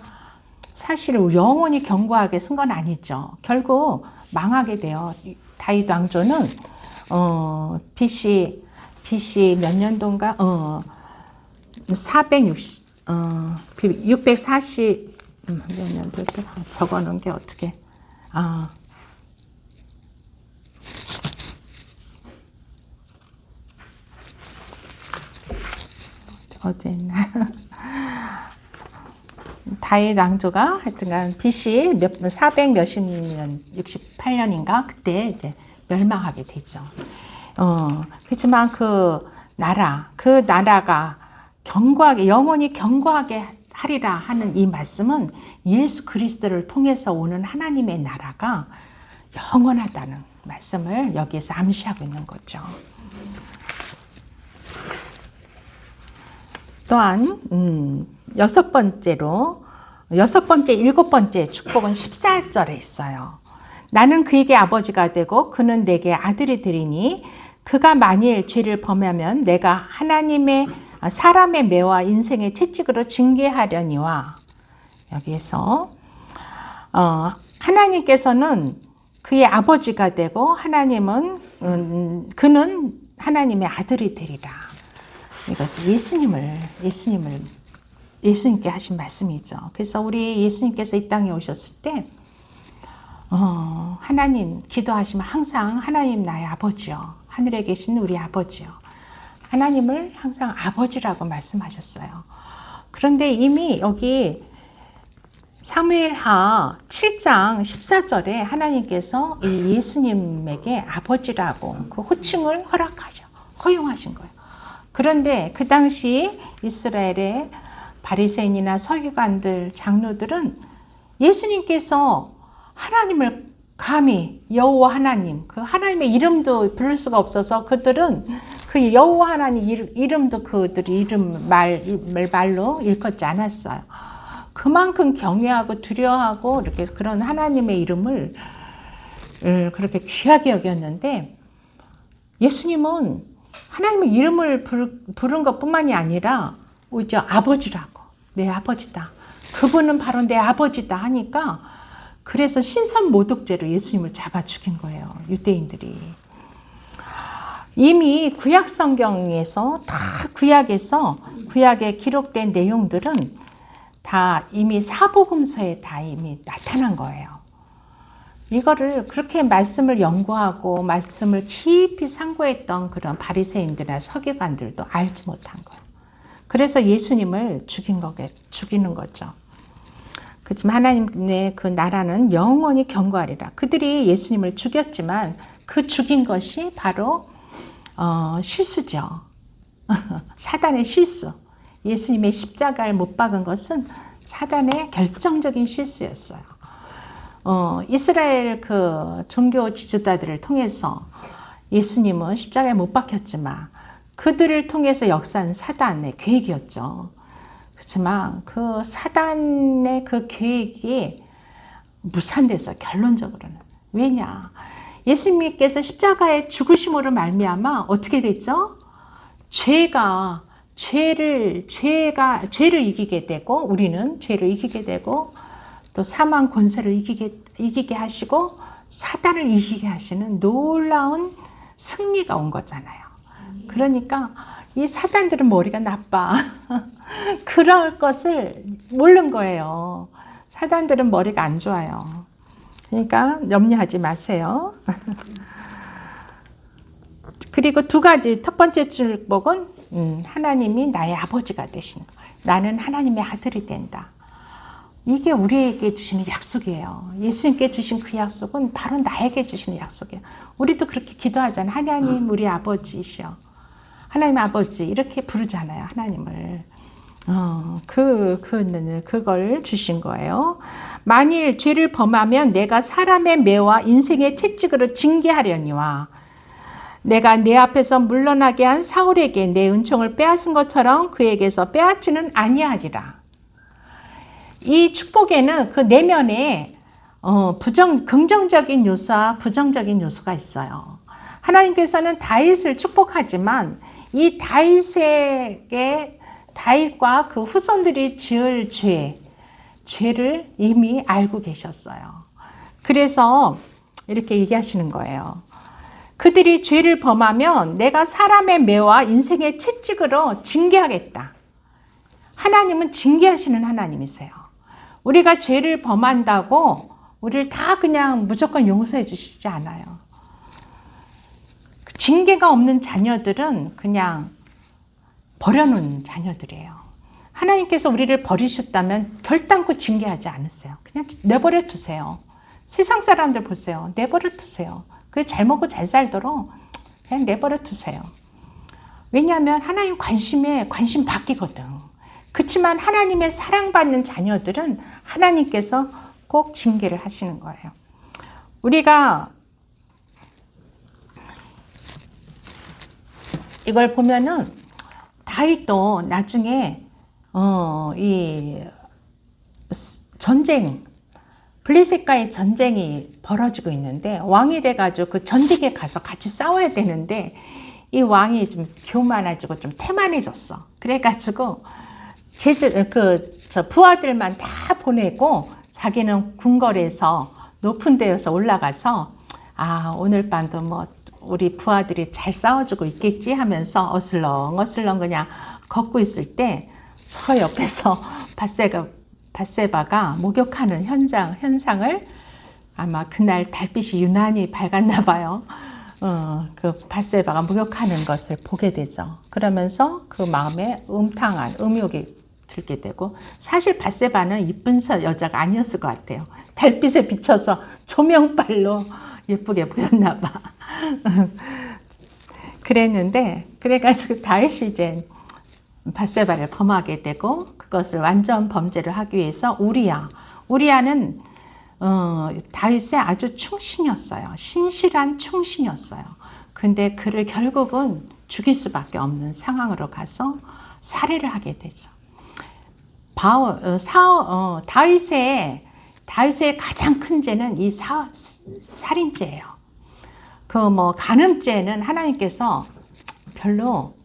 사실 영원히 견고하게 쓴 건 아니죠. 결국 망하게 돼요. 다윗 왕조는 BC 몇 년도인가? 640 몇 년도 적어놓은 게 어떻게? 어디 있나? 다윗 왕조가 하여튼간 BC 400 몇십 년, 68년인가 그때 이제 멸망하게 되죠. 그렇지만 그 나라가 견고하게 영원히 견고하게 하리라 하는 이 말씀은 예수 그리스도를 통해서 오는 하나님의 나라가 영원하다는 말씀을 여기에서 암시하고 있는 거죠. 또한 일곱 번째 축복은 14절에 있어요. 나는 그에게 아버지가 되고 그는 내게 아들이 되리니 그가 만일 죄를 범하면 내가 사람의 매와 인생의 채찍으로 징계하려니와. 여기에서 하나님께서는 그의 아버지가 되고 그는 하나님의 아들이 되리라. 이것은 예수님께 하신 말씀이죠. 그래서 우리 예수님께서 이 땅에 오셨을 때 하나님 기도하시면 항상 하나님 나의 아버지요, 하늘에 계신 우리 아버지요, 하나님을 항상 아버지라고 말씀하셨어요. 그런데 이미 여기 사무엘하 7장 14절에 하나님께서 이 예수님에게 아버지라고 그 호칭을 허용하신 거예요. 그런데 그 당시 이스라엘의 바리새인이나 서기관들, 장로들은 예수님께서 하나님을 감히 여호와 하나님, 그 하나님의 이름도 부를 수가 없어서 그들은 그 여호와 하나님 이름도 그들이 말로 일컫지 않았어요. 그만큼 경외하고 두려워하고 이렇게 그런 하나님의 이름을 그렇게 귀하게 여겼는데 예수님은 하나님의 이름을 부른 것뿐만이 아니라 오히려 아버지라고, 내 아버지다, 그분은 바로 내 아버지다 하니까 그래서 신선모독죄로 예수님을 잡아 죽인 거예요, 유대인들이. 이미 구약 성경에서 구약에 기록된 내용들은 다 이미 사복음서에 다 이미 나타난 거예요. 이거를 그렇게 말씀을 연구하고 말씀을 깊이 상고했던 그런 바리새인들이나 서기관들도 알지 못한 거예요. 그래서 예수님을 죽이는 거죠. 그렇지만 하나님의 그 나라는 영원히 견고하리라. 그들이 예수님을 죽였지만 그 죽인 것이 바로 실수죠. 사단의 실수. 예수님의 십자가를 못 박은 것은 사단의 결정적인 실수였어요. 이스라엘 그 종교 지도자들을 통해서 예수님은 십자가에 못 박혔지만 그들을 통해서 역사한 사단의 계획이었죠. 그렇지만 그 사단의 그 계획이 무산돼서 결론적으로는. 왜냐? 예수님께서 십자가에 죽으심으로 말미암아 어떻게 됐죠? 죄가 죄를 이기게 되고, 우리는 죄를 이기게 되고, 또 사망 권세를 이기게 하시고, 사단을 이기게 하시는 놀라운 승리가 온 거잖아요. 그러니까 이 사단들은 머리가 나빠. 그럴 것을 모르는 거예요. 사단들은 머리가 안 좋아요. 그러니까 염려하지 마세요. 그리고 두 가지, 첫 번째 축복은 하나님이 나의 아버지가 되시는 거. 나는 하나님의 아들이 된다. 이게 우리에게 주시는 약속이에요. 예수님께 주신 그 약속은 바로 나에게 주시는 약속이에요. 우리도 그렇게 기도하잖아요. 하나님 우리 아버지이시여. 하나님 아버지 이렇게 부르잖아요. 하나님을. 그걸 주신 거예요. 만일 죄를 범하면 내가 사람의 매와 인생의 채찍으로 징계하려니와 내가 내 앞에서 물러나게 한 사울에게 내 은총을 빼앗은 것처럼 그에게서 빼앗지는 아니하리라. 이 축복에는 그 내면에 긍정적인 요소와 부정적인 요소가 있어요. 하나님께서는 다윗을 축복하지만 이 다윗과 그 후손들이 지을 죄를 이미 알고 계셨어요. 그래서 이렇게 얘기하시는 거예요. 그들이 죄를 범하면 내가 사람의 매와 인생의 채찍으로 징계하겠다. 하나님은 징계하시는 하나님이세요. 우리가 죄를 범한다고 우리를 다 그냥 무조건 용서해 주시지 않아요. 징계가 없는 자녀들은 그냥 버려놓은 자녀들이에요. 하나님께서 우리를 버리셨다면 결단코 징계하지 않으세요. 그냥 내버려 두세요. 세상 사람들 보세요. 내버려 두세요. 그래 잘 먹고 잘 살도록 그냥 내버려 두세요. 왜냐하면 하나님 관심 바뀌거든. 그렇지만 하나님의 사랑받는 자녀들은 하나님께서 꼭 징계를 하시는 거예요. 우리가 이걸 보면은 다윗도 나중에 이 전쟁, 블레셋과의 전쟁이 벌어지고 있는데 왕이 돼가지고 그 전쟁에 가서 같이 싸워야 되는데 이 왕이 좀 교만해지고 좀 태만해졌어. 그래가지고 부하들만 다 보내고 자기는 궁궐에서 높은 데에서 올라가서 오늘 밤도 뭐 우리 부하들이 잘 싸워주고 있겠지 하면서 어슬렁 그냥 걷고 있을 때 저 옆에서 밧세바가 목욕하는 현상을 아마 그날 달빛이 유난히 밝았나 봐요. 그 밧세바가 목욕하는 것을 보게 되죠. 그러면서 그 마음에 음탕한 음욕이 들게 되고, 사실 밧세바는 이쁜 여자가 아니었을 것 같아요. 달빛에 비춰서 조명빨로 예쁘게 보였나 봐. 그래가지고 다윗이 이제 밧세바를 범하게 되고, 그것을 완전 범죄를 하기 위해서 우리아는 다윗의 아주 충신이었어요. 신실한 충신이었어요. 근데 그를 결국은 죽일 수밖에 없는 상황으로 가서 살해를 하게 되죠. 다윗의 가장 큰 죄는 이 살인죄예요. 간음죄는 하나님께서 별로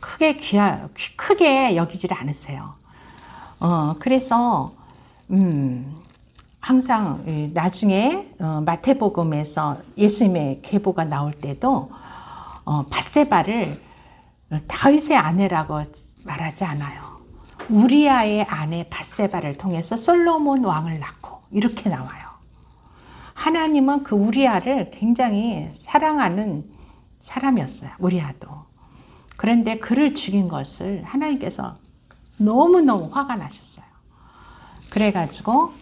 크게 여기지를 않으세요. 그래서 항상 나중에 마태복음에서 예수님의 계보가 나올 때도 밧세바를 다윗의 아내라고 말하지 않아요. 우리아의 아내 밧세바를 통해서 솔로몬 왕을 낳고 이렇게 나와요. 하나님은 그 우리아를 굉장히 사랑하는 사람이었어요. 우리아도. 그런데 그를 죽인 것을 하나님께서 너무너무 화가 나셨어요. 그래가지고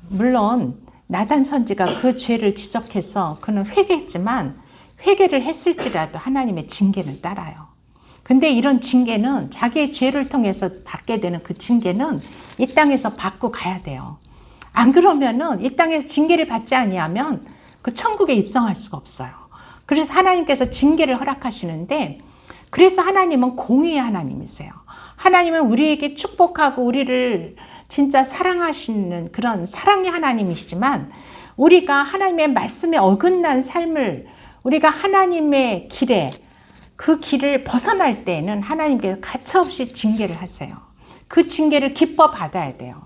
물론 나단 선지가 그 죄를 지적해서 그는 회개했지만 회개를 했을지라도 하나님의 징계는 따라요. 근데 이런 징계는 자기의 죄를 통해서 받게 되는 그 징계는 이 땅에서 받고 가야 돼요. 안 그러면은 이 땅에서 징계를 받지 아니하면 그 천국에 입성할 수가 없어요. 그래서 하나님께서 징계를 허락하시는데, 그래서 하나님은 공의의 하나님이세요. 하나님은 우리에게 축복하고 우리를 진짜 사랑하시는 그런 사랑의 하나님이시지만, 우리가 하나님의 말씀에 어긋난 삶을, 우리가 하나님의 길에 그 길을 벗어날 때에는 하나님께서 가차없이 징계를 하세요. 그 징계를 기뻐 받아야 돼요.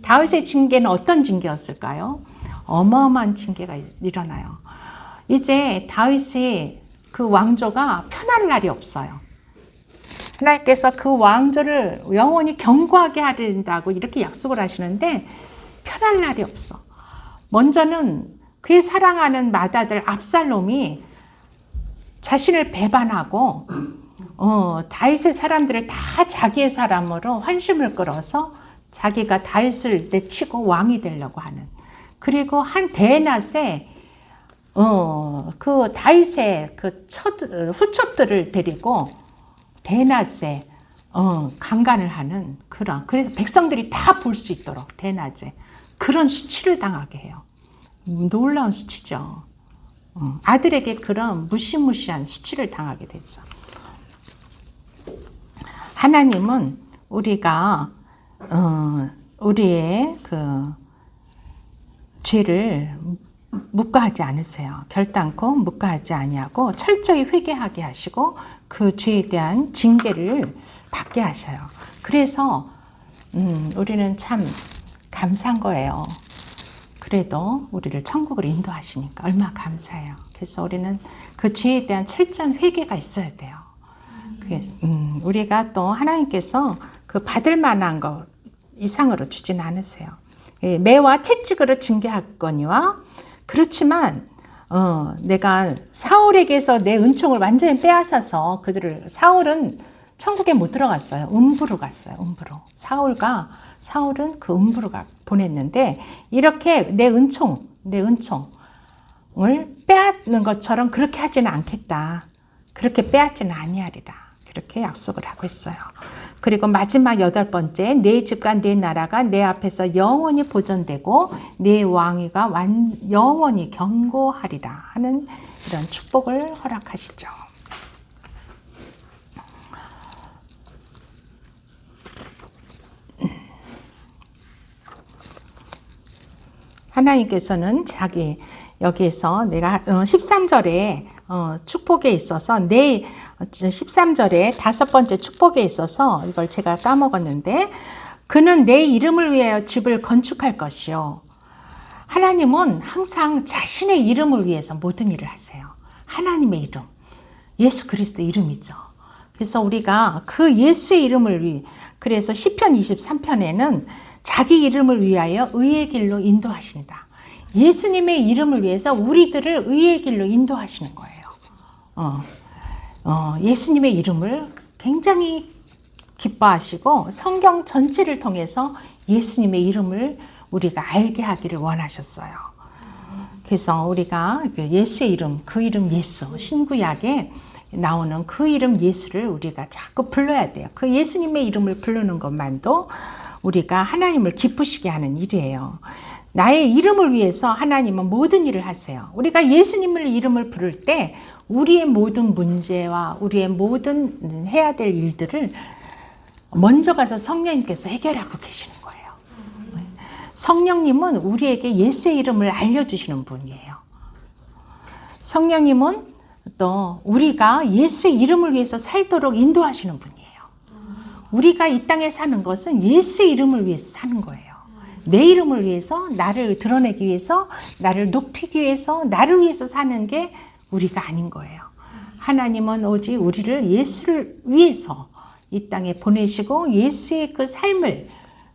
다윗의 징계는 어떤 징계였을까요? 어마어마한 징계가 일어나요. 이제 다윗의 그 왕조가 편할 날이 없어요. 하나님께서 그 왕조를 영원히 견고하게 하린다고 이렇게 약속을 하시는데 편할 날이 없어. 먼저는 그의 사랑하는 맏아들 압살롬이 자신을 배반하고 다윗의 사람들을 다 자기의 사람으로 환심을 끌어서 자기가 다윗을 내치고 왕이 되려고 하는. 그리고 한 대낮에 그 다윗의 그 후첩들을 데리고 대낮에 강간을 하는 그런, 그래서 백성들이 다 볼 수 있도록 대낮에 그런 수치를 당하게 해요. 놀라운 수치죠. 아들에게 그런 무시무시한 수치를 당하게 됐어. 하나님은 우리가 우리의 그 죄를 묵과하지 않으세요. 결단코 묵과하지 아니하고 철저히 회개하게 하시고 그 죄에 대한 징계를 받게 하셔요. 그래서 우리는 참 감사한 거예요. 그래도 우리를 천국으로 인도하시니까 얼마나 감사해요. 그래서 우리는 그 죄에 대한 철저한 회개가 있어야 돼요. 우리가 또 하나님께서 그 받을 만한 것 이상으로 주지는 않으세요. 매와 채찍으로 징계하거니와 그렇지만 내가 사울에게서 내 은총을 완전히 빼앗아서 그들을, 사울은 천국에 못 들어갔어요. 음부로 갔어요. 음부로. 사울은 그 음부로 보냈는데 이렇게 내 은총을 빼앗는 것처럼 그렇게 하지는 않겠다. 그렇게 빼앗지는 아니하리라. 그렇게 약속을 하고 있어요. 그리고 마지막 8번째, 내 집과 내 나라가 내 앞에서 영원히 보존되고 내 왕위가 영원히 견고하리라 하는 이런 축복을 허락하시죠. 하나님께서는 여기에서 내가 13절에 축복에 있어서 13절에 5번째 축복에 있어서 이걸 제가 까먹었는데 그는 내 이름을 위하여 집을 건축할 것이요. 하나님은 항상 자신의 이름을 위해서 모든 일을 하세요. 하나님의 이름, 예수 그리스도 이름이죠. 그래서 우리가 그 예수의 이름을 위해, 그래서 시편 23편에는 자기 이름을 위하여 의의 길로 인도하신다. 예수님의 이름을 위해서 우리들을 의의 길로 인도하시는 거예요. 예수님의 이름을 굉장히 기뻐하시고 성경 전체를 통해서 예수님의 이름을 우리가 알게 하기를 원하셨어요. 그래서 우리가 예수의 이름, 그 이름 예수, 신구약에 나오는 그 이름 예수를 우리가 자꾸 불러야 돼요. 그 예수님의 이름을 부르는 것만도 우리가 하나님을 기쁘시게 하는 일이에요. 나의 이름을 위해서 하나님은 모든 일을 하세요. 우리가 예수님을 이름을 부를 때 우리의 모든 문제와 우리의 모든 해야 될 일들을 먼저 가서 성령님께서 해결하고 계시는 거예요. 성령님은 우리에게 예수의 이름을 알려주시는 분이에요. 성령님은 또 우리가 예수의 이름을 위해서 살도록 인도하시는 분이에요. 우리가 이 땅에 사는 것은 예수의 이름을 위해서 사는 거예요. 내 이름을 위해서, 나를 드러내기 위해서, 나를 높이기 위해서, 나를 위해서 사는 게 우리가 아닌 거예요. 하나님은 오직 우리를 예수를 위해서 이 땅에 보내시고 예수의 그 삶을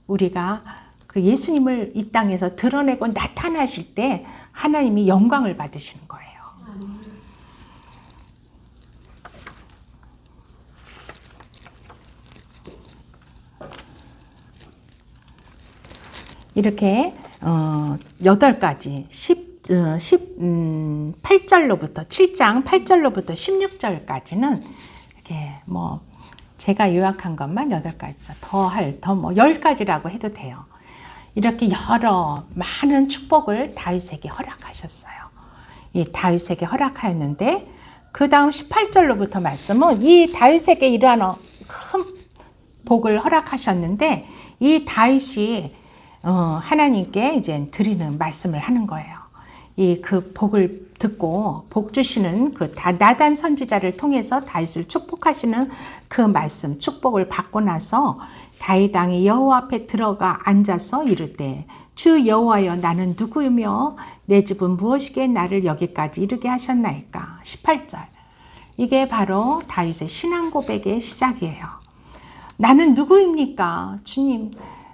우리가 그 예수님을 이 땅에서 드러내고 나타나실 때 하나님이 영광을 받으시는 거예요. 이렇게 8가지 18절로부터 7장 8절로부터 16절까지는 이렇게 뭐 제가 요약한 것만 8가지죠. 더 10가지라고 해도 돼요. 이렇게 여러 많은 축복을 다윗에게 허락하셨어요. 이 다윗에게 허락하였는데 그 다음 18절로부터 말씀은 이 다윗에게 이러한 큰 복을 허락하셨는데 이 다윗이 하나님께 이제 드리는 말씀을 하는 거예요. 이 그 복을 듣고 복 주시는 그 나단 선지자를 통해서 다윗을 축복하시는 그 말씀, 축복을 받고 나서 다윗 왕이 여호와 앞에 들어가 앉아서 이르되 주 여호와여 나는 누구이며 내 집은 무엇이기에 나를 여기까지 이르게 하셨나이까. 18절. 이게 바로 다윗의 신앙 고백의 시작이에요. 나는 누구입니까? 주님,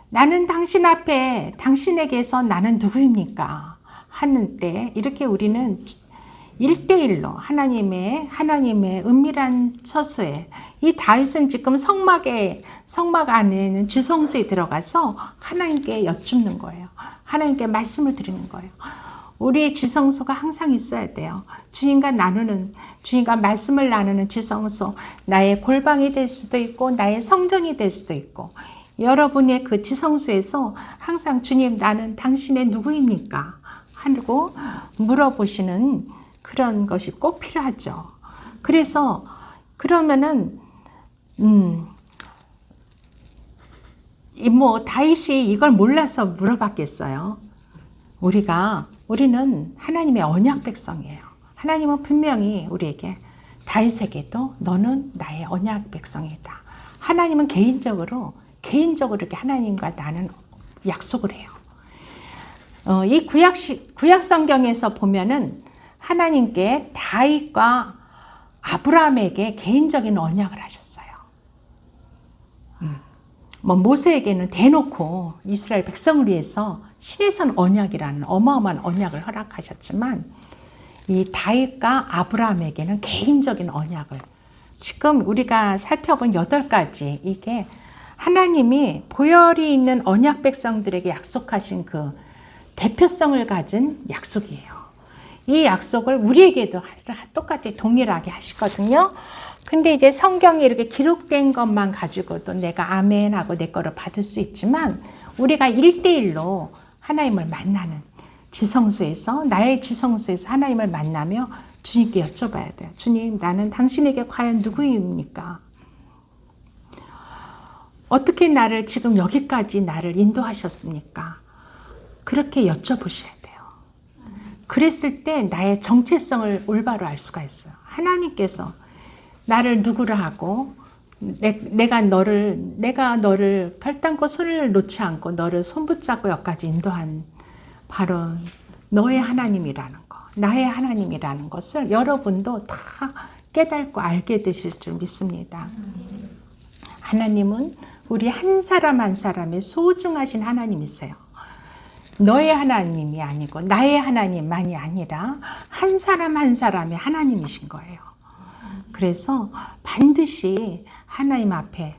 나는 당신 앞에 당신에게서 나는 누구입니까? 하는 때 이렇게 우리는 1대1로 하나님의 은밀한 처소에 이 다윗은 지금 성막 안에는 지성소에 들어가서 하나님께 여쭙는 거예요. 하나님께 말씀을 드리는 거예요. 우리의 지성소가 항상 있어야 돼요. 주님과 말씀을 나누는 지성소, 나의 골방이 될 수도 있고 나의 성전이 될 수도 있고, 여러분의 그 지성소에서 항상 주님, 나는 당신의 누구입니까? 하고 물어보시는 그런 것이 꼭 필요하죠. 그래서 그러면은 다윗이 이걸 몰라서 물어봤겠어요. 우리는 하나님의 언약 백성이에요. 하나님은 분명히 우리에게 다윗에게도 너는 나의 언약 백성이다. 하나님은 개인적으로 이렇게 하나님과 나는 약속을 해요. 이 구약 성경에서 보면은 하나님께 다윗과 아브라함에게 개인적인 언약을 하셨어요. 모세에게는 대놓고 이스라엘 백성을 위해서 신의 언약이라는 어마어마한 언약을 허락하셨지만 이 다윗과 아브라함에게는 개인적인 언약을, 지금 우리가 살펴본 8가지, 이게 하나님이 보혈이 있는 언약 백성들에게 약속하신 그 대표성을 가진 약속이에요. 이 약속을 우리에게도 똑같이 동일하게 하시거든요. 근데 이제 성경에 이렇게 기록된 것만 가지고도 내가 아멘하고 내 거를 받을 수 있지만, 우리가 1대1로 하나님을 만나는 지성소에서, 나의 지성소에서 하나님을 만나며 주님께 여쭤봐야 돼요. 주님, 나는 당신에게 과연 누구입니까? 어떻게 나를 지금 여기까지 나를 인도하셨습니까? 그렇게 여쭤보셔야 돼요. 그랬을 때 나의 정체성을 올바로 알 수가 있어요. 하나님께서 나를 누구라 하고 내가 너를 결단코 손을 놓지 않고 너를 손붙잡고 여기까지 인도한 바로 너의 하나님이라는 거, 나의 하나님이라는 것을 여러분도 다 깨닫고 알게 되실 줄 믿습니다. 하나님은 우리 한 사람 한 사람의 소중하신 하나님이세요. 너의 하나님이 아니고 나의 하나님만이 아니라 한 사람 한 사람의 하나님이신 거예요. 그래서 반드시 하나님 앞에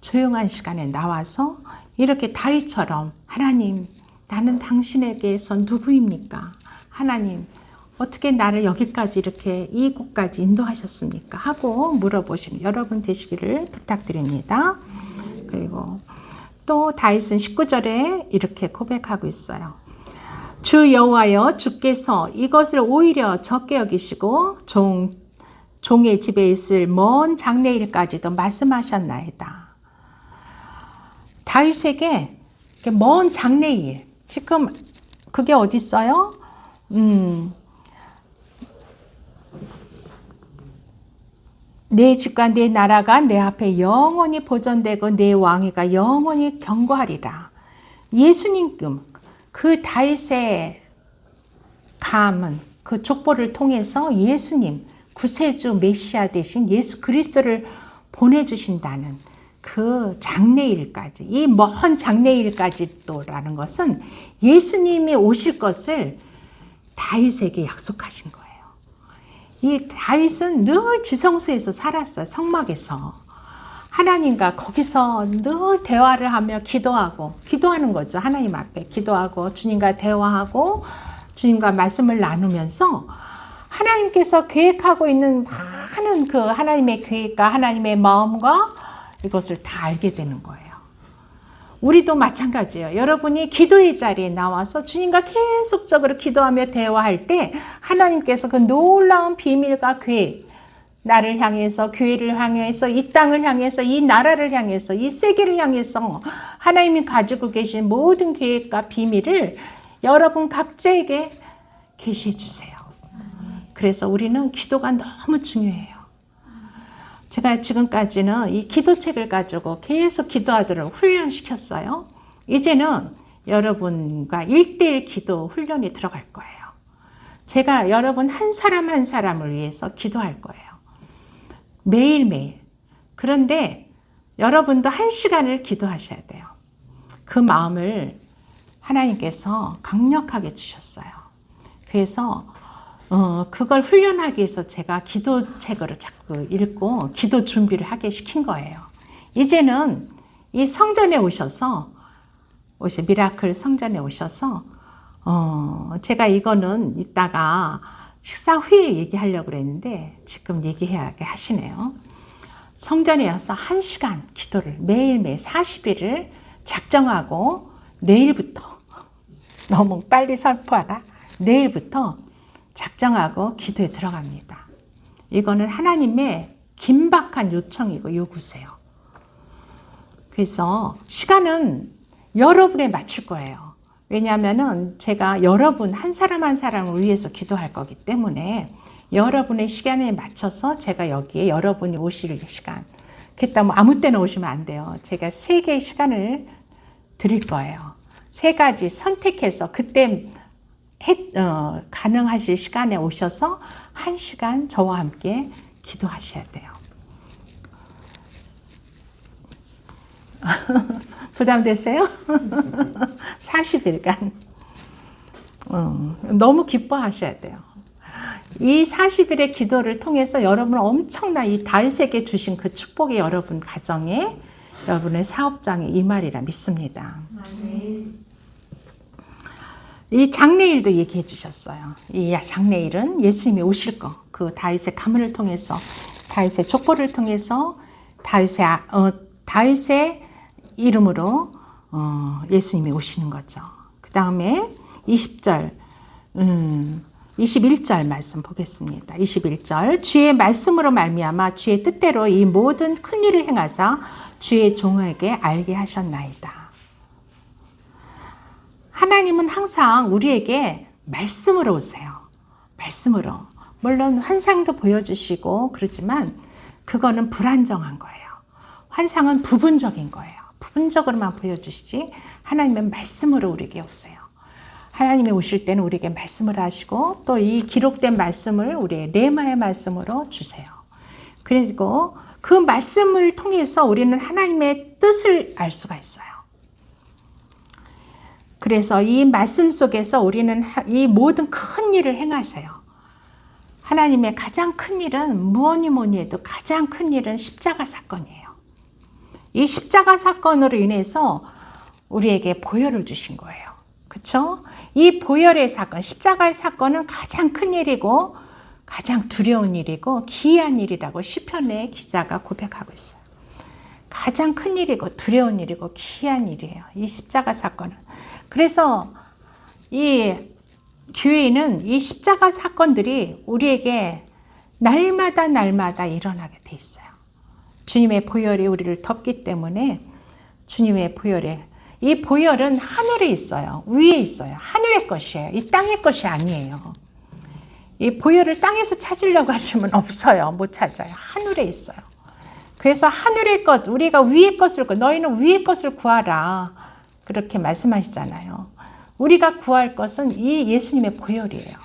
조용한 시간에 나와서 이렇게 다윗처럼, 하나님, 나는 당신에게서 누구입니까? 하나님, 어떻게 나를 여기까지 이렇게 이곳까지 인도하셨습니까? 하고 물어보시는 여러분 되시기를 부탁드립니다. 그리고 또 다윗은 19절에 이렇게 고백하고 있어요. 주 여호와여, 주께서 이것을 오히려 적게 여기시고 종의 집에 있을 먼 장래일까지도 말씀하셨나이다. 다윗에게 먼 장래일, 지금 그게 어디 있어요? 내 집과 내 나라가 내 앞에 영원히 보존되고 내 왕위가 영원히 경고하리라. 예수님끔 그 다윗의 감은 그 족보를 통해서 예수님, 구세주 메시아 되신 예수 그리스도를 보내주신다는 그 장래일까지, 이 먼 장래일까지 또라는 것은 예수님이 오실 것을 다윗에게 약속하신 거예요. 이 다윗은 늘 지성소에서 살았어요. 성막에서. 하나님과 거기서 늘 대화를 하며 기도하는 거죠. 하나님 앞에 기도하고 주님과 대화하고 주님과 말씀을 나누면서 하나님께서 계획하고 있는 많은 그 하나님의 계획과 하나님의 마음과 이것을 다 알게 되는 거예요. 우리도 마찬가지예요. 여러분이 기도의 자리에 나와서 주님과 계속적으로 기도하며 대화할 때 하나님께서 그 놀라운 비밀과 계획, 나를 향해서, 교회를 향해서, 이 땅을 향해서, 이 나라를 향해서, 이 세계를 향해서 하나님이 가지고 계신 모든 계획과 비밀을 여러분 각자에게 계시해 주세요. 그래서 우리는 기도가 너무 중요해요. 제가 지금까지는 이 기도책을 가지고 계속 기도하도록 훈련시켰어요. 이제는 여러분과 1:1 기도 훈련이 들어갈 거예요. 제가 여러분 한 사람 한 사람을 위해서 기도할 거예요. 매일매일. 그런데 여러분도 1시간을 기도하셔야 돼요. 그 마음을 하나님께서 강력하게 주셨어요. 그래서 그걸 훈련하기 위해서 제가 기도책을 자꾸 읽고 기도 준비를 하게 시킨 거예요. 이제는 이 성전에 오셔서 미라클 성전에 오셔서 제가 이거는 이따가 식사 후에 얘기하려고 그랬는데 지금 얘기하게 하시네요. 성전에 와서 1시간 기도를 매일매일 40일을 작정하고 내일부터 너무 빨리 선포하라. 내일부터 작정하고 기도에 들어갑니다. 이거는 하나님의 긴박한 요청이고 요구세요. 그래서 시간은 여러분에 맞출 거예요. 왜냐하면은 제가 여러분 한 사람 한 사람을 위해서 기도할 거기 때문에 여러분의 시간에 맞춰서 제가 여기에 여러분이 오실 시간, 그렇다면 아무 때나 오시면 안 돼요. 제가 3개의 시간을 드릴 거예요. 3가지 선택해서 그때 가능하실 시간에 오셔서 1시간 저와 함께 기도하셔야 돼요. 부담되세요? 40일간 너무 기뻐하셔야 돼요. 이 40일의 기도를 통해서 여러분은 엄청난 이 다윗에게 주신 그 축복이 여러분 가정에, 여러분의 사업장에 임하리라 믿습니다. 이 장래일도 얘기해 주셨어요. 이 장래일은 예수님이 오실 거, 그 다윗의 가문을 통해서, 다윗의 족보를 통해서 다윗의 이름으로 예수님이 오시는 거죠. 그 다음에 20절, 21절 말씀 보겠습니다. 21절, 주의 말씀으로 말미암아 주의 뜻대로 이 모든 큰 일을 행하사 주의 종에게 알게 하셨나이다. 하나님은 항상 우리에게 말씀으로 오세요. 말씀으로. 물론 환상도 보여주시고 그러지만 그거는 불안정한 거예요. 환상은 부분적인 거예요. 부분적으로만 보여주시지 하나님은 말씀으로 우리에게 오세요. 하나님이 오실 때는 우리에게 말씀을 하시고 또 이 기록된 말씀을 우리의 레마의 말씀으로 주세요. 그리고 그 말씀을 통해서 우리는 하나님의 뜻을 알 수가 있어요. 그래서 이 말씀 속에서 우리는 이 모든 큰 일을 행하세요. 하나님의 가장 큰 일은 뭐니 해도 가장 큰 일은 십자가 사건이에요. 이 십자가 사건으로 인해서 우리에게 보혈을 주신 거예요. 그렇죠? 이 보혈의 사건, 십자가의 사건은 가장 큰 일이고 가장 두려운 일이고 기이한 일이라고 시편의 기자가 고백하고 있어요. 가장 큰 일이고 두려운 일이고 기이한 일이에요. 이 십자가 사건은. 그래서 이 교회는 이 십자가 사건들이 우리에게 날마다 일어나게 돼 있어요. 주님의 보혈이 우리를 덮기 때문에 주님의 보혈에, 이 보혈은 하늘에 있어요. 위에 있어요. 하늘의 것이에요. 이 땅의 것이 아니에요. 이 보혈을 땅에서 찾으려고 하시면 없어요. 못 찾아요. 하늘에 있어요. 그래서 하늘의 것, 우리가 위의 것을, 너희는 위의 것을 구하라. 그렇게 말씀하시잖아요. 우리가 구할 것은 이 예수님의 보혈이에요.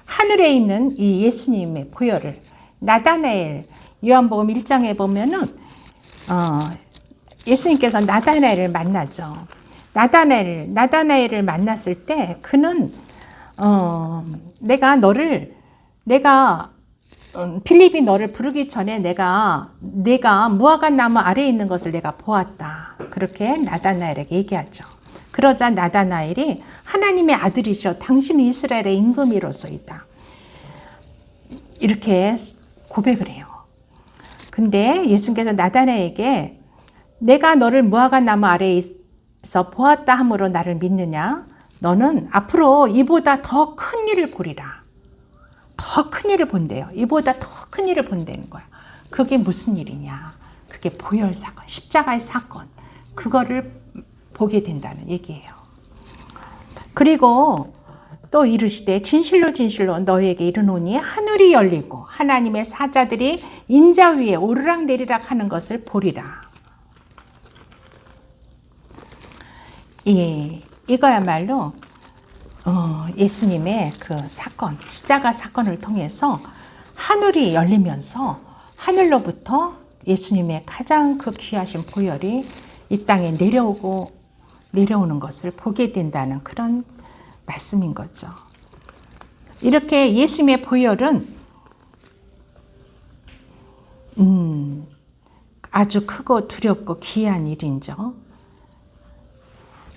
하늘에 있는 이 예수님의 보혈을, 나다나엘, 요한복음 1장에 보면은 예수님께서 나다나엘을 만나죠. 나다나엘을 만났을 때 그는 필립이 너를 부르기 전에 내가 무화과 나무 아래에 있는 것을 내가 보았다. 그렇게 나다나엘에게 얘기하죠. 그러자 나다나엘이 하나님의 아들이셔 당신은 이스라엘의 임금이로소이다. 이렇게 고백을 해요. 근데 예수님께서 나다나엘에게 내가 너를 무화과 나무 아래에서 보았다 함으로 나를 믿느냐? 너는 앞으로 이보다 더 큰 일을 보리라. 더 큰 일을 본대요. 이보다 더 큰 일을 본다는 거야. 그게 무슨 일이냐? 그게 보혈 사건, 십자가의 사건. 그거를 보게 된다는 얘기예요. 그리고 또 이르시되 진실로 진실로 너희에게 이르노니 하늘이 열리고 하나님의 사자들이 인자 위에 오르락 내리락 하는 것을 보리라. 이거야말로 예수님의 그 사건, 십자가 사건을 통해서 하늘이 열리면서 하늘로부터 예수님의 가장 그 귀하신 보혈이 이 땅에 내려오는 것을 보게 된다는 그런 말씀인 거죠. 이렇게 예수님의 보혈은 아주 크고 두렵고 귀한 일이죠.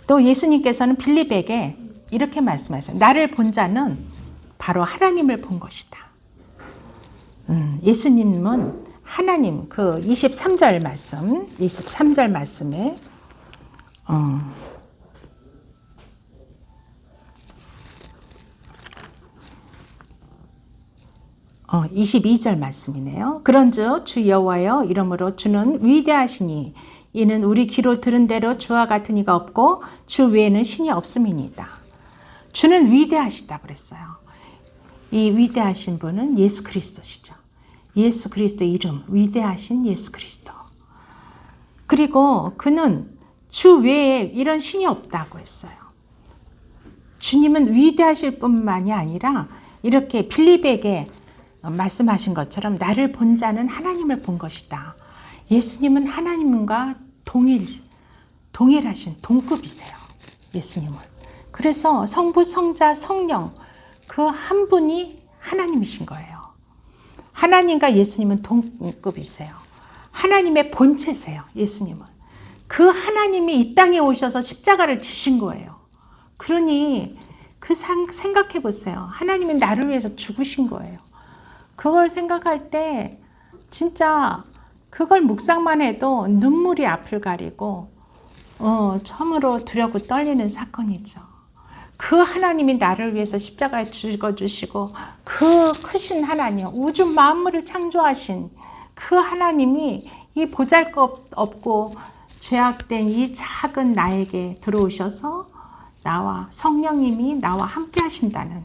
또 예수님께서는 빌립에게 이렇게 말씀하셨어요. 나를 본 자는 바로 하나님을 본 것이다. 예수님은 하나님, 그 23절 말씀에 22절 말씀이네요. 그런즉 주 여호와여 이러므로 주는 위대하시니 이는 우리 귀로 들은 대로 주와 같은 이가 없고 주 외에는 신이 없음이니이다. 주는 위대하시다 그랬어요. 이 위대하신 분은 예수 그리스도시죠. 예수 그리스도의 이름, 위대하신 예수 그리스도. 그리고 그는 주 외에 이런 신이 없다고 했어요. 주님은 위대하실 뿐만이 아니라 이렇게 빌립에게 말씀하신 것처럼 나를 본 자는 하나님을 본 것이다. 예수님은 하나님과 동일하신 동급이세요. 예수님은. 그래서 성부, 성자, 성령 그 한 분이 하나님이신 거예요. 하나님과 예수님은 동급이세요. 하나님의 본체세요. 예수님은. 그 하나님이 이 땅에 오셔서 십자가를 지신 거예요. 그러니 생각해 보세요. 하나님이 나를 위해서 죽으신 거예요. 그걸 생각할 때 진짜 그걸 묵상만 해도 눈물이 앞을 가리고 참으로 두렵고 떨리는 사건이죠. 그 하나님이 나를 위해서 십자가에 죽어주시고 그 크신 하나님, 우주 만물을 창조하신 그 하나님이 이 보잘것없고 죄악된 이 작은 나에게 들어오셔서 나와 성령님이 나와 함께 하신다는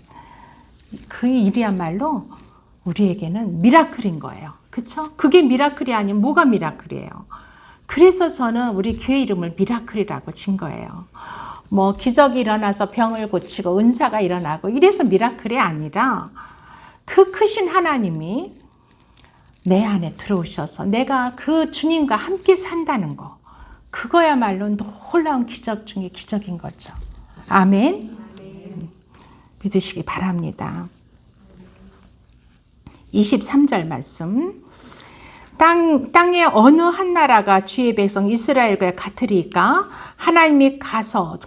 그 일이야말로 우리에게는 미라클인 거예요. 그쵸? 그게 미라클이 아니면 뭐가 미라클이에요? 그래서 저는 우리 교회 이름을 미라클이라고 진 거예요. 뭐 기적이 일어나서 병을 고치고 은사가 일어나고 이래서 미라클이 아니라 그 크신 하나님이 내 안에 들어오셔서 내가 그 주님과 함께 산다는 거, 그거야말로 놀라운 기적 중에 기적인 거죠. 아멘. 믿으시기 바랍니다. 23절 말씀. 땅의 어느 한 나라가 주의 백성 이스라엘과 같으리까 하나님이 가서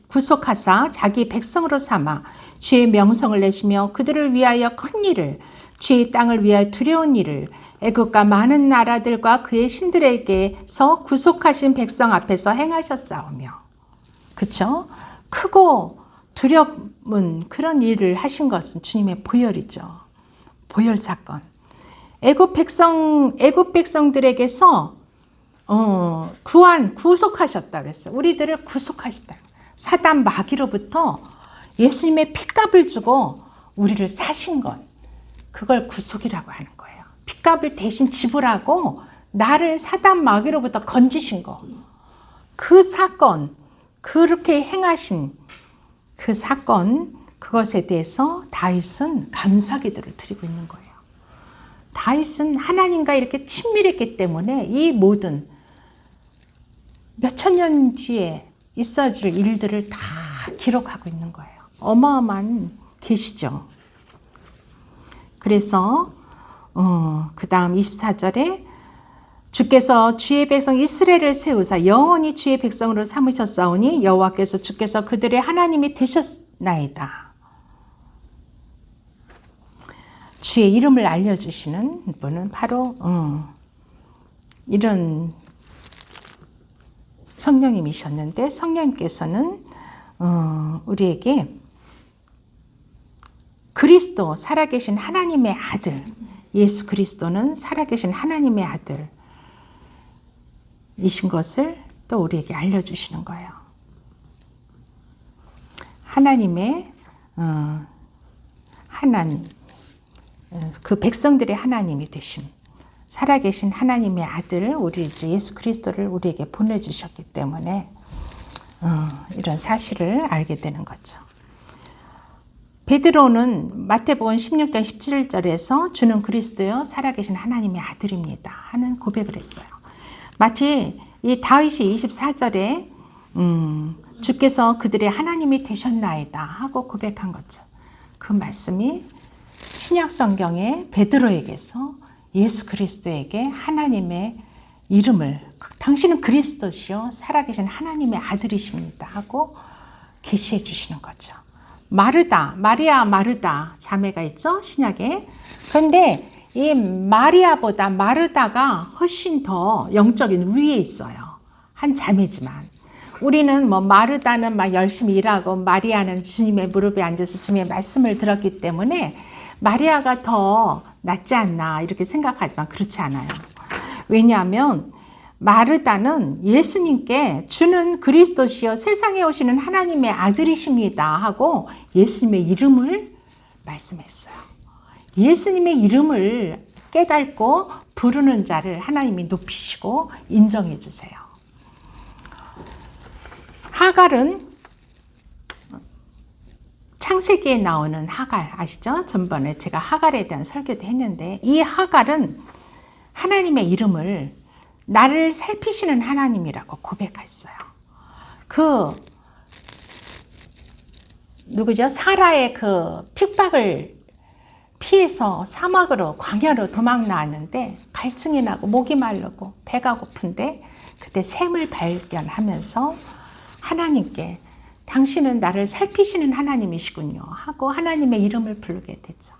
구속하사 자기 백성으로 삼아 주의 명성을 내시며 그들을 위하여 큰 일을, 주의 땅을 위하여 두려운 일을 애국과 많은 나라들과 그의 신들에게서 구속하신 백성 앞에서 행하셨사오며. 그쵸? 크고 두려운 그런 일을 하신 것은 주님의 보혈이죠. 보혈 사건. 애굽 백성들에게서 구속하셨다 그랬어요. 우리들을 구속하셨다. 사단 마귀로부터 예수님의 핏값을 주고 우리를 사신 것, 그걸 구속이라고 하는 거예요. 핏값을 대신 지불하고 나를 사단 마귀로부터 건지신 거. 그 사건, 그렇게 행하신 그 사건, 그것에 대해서 다윗은 감사기도를 드리고 있는 거예요. 다윗은 하나님과 이렇게 친밀했기 때문에 이 모든 몇천 년 뒤에 있어질 일들을 다 기록하고 있는 거예요. 어마어마한 계시죠. 그래서 그 다음 24절에 주께서 주의 백성 이스라엘을 세우사 영원히 주의 백성으로 삼으셨사오니 여호와께서 주께서 그들의 하나님이 되셨나이다. 주의 이름을 알려주시는 분은 바로 이런 성령님이셨는데, 성령님께서는 우리에게 그리스도, 살아계신 하나님의 아들, 예수 그리스도는 살아계신 하나님의 아들이신 것을 또 우리에게 알려주시는 거예요. 하나님의 하나님, 그 백성들의 하나님이 되심, 살아계신 하나님의 아들 우리 이제 예수 그리스도를 우리에게 보내주셨기 때문에 이런 사실을 알게 되는 거죠. 베드로는 마태복음 16장 17절에서 주는 그리스도여 살아계신 하나님의 아들입니다 하는 고백을 했어요. 마치 이 다윗이 24절에 주께서 그들의 하나님이 되셨나이다 하고 고백한 거죠. 그 말씀이 신약 성경에 베드로에게서 예수 그리스도에게 하나님의 이름을 당신은 그리스도시요 살아계신 하나님의 아들이십니다 하고 계시해 주시는 거죠. 마르다, 마리아 마르다 자매가 있죠 신약에. 그런데 이 마리아보다 마르다가 훨씬 더 영적인 위에 있어요. 한 자매지만 우리는 뭐 마르다는 막 열심히 일하고 마리아는 주님의 무릎에 앉아서 주님의 말씀을 들었기 때문에 마리아가 더 낫지 않나 이렇게 생각하지만 그렇지 않아요. 왜냐하면 마르다는 예수님께 주는 그리스도시여 세상에 오시는 하나님의 아들이십니다 하고 예수님의 이름을 말씀했어요. 예수님의 이름을 깨닫고 부르는 자를 하나님이 높이시고 인정해 주세요. 하갈은 창세기에 나오는 하갈 아시죠? 전번에 제가 하갈에 대한 설교도 했는데 이 하갈은 하나님의 이름을 나를 살피시는 하나님이라고 고백했어요. 그 누구죠? 사라의 그 핍박을 피해서 사막으로 광야로 도망 나왔는데 갈증이 나고 목이 마르고 배가 고픈데 그때 샘을 발견하면서 하나님께 당신은 나를 살피시는 하나님이시군요 하고 하나님의 이름을 부르게 되죠.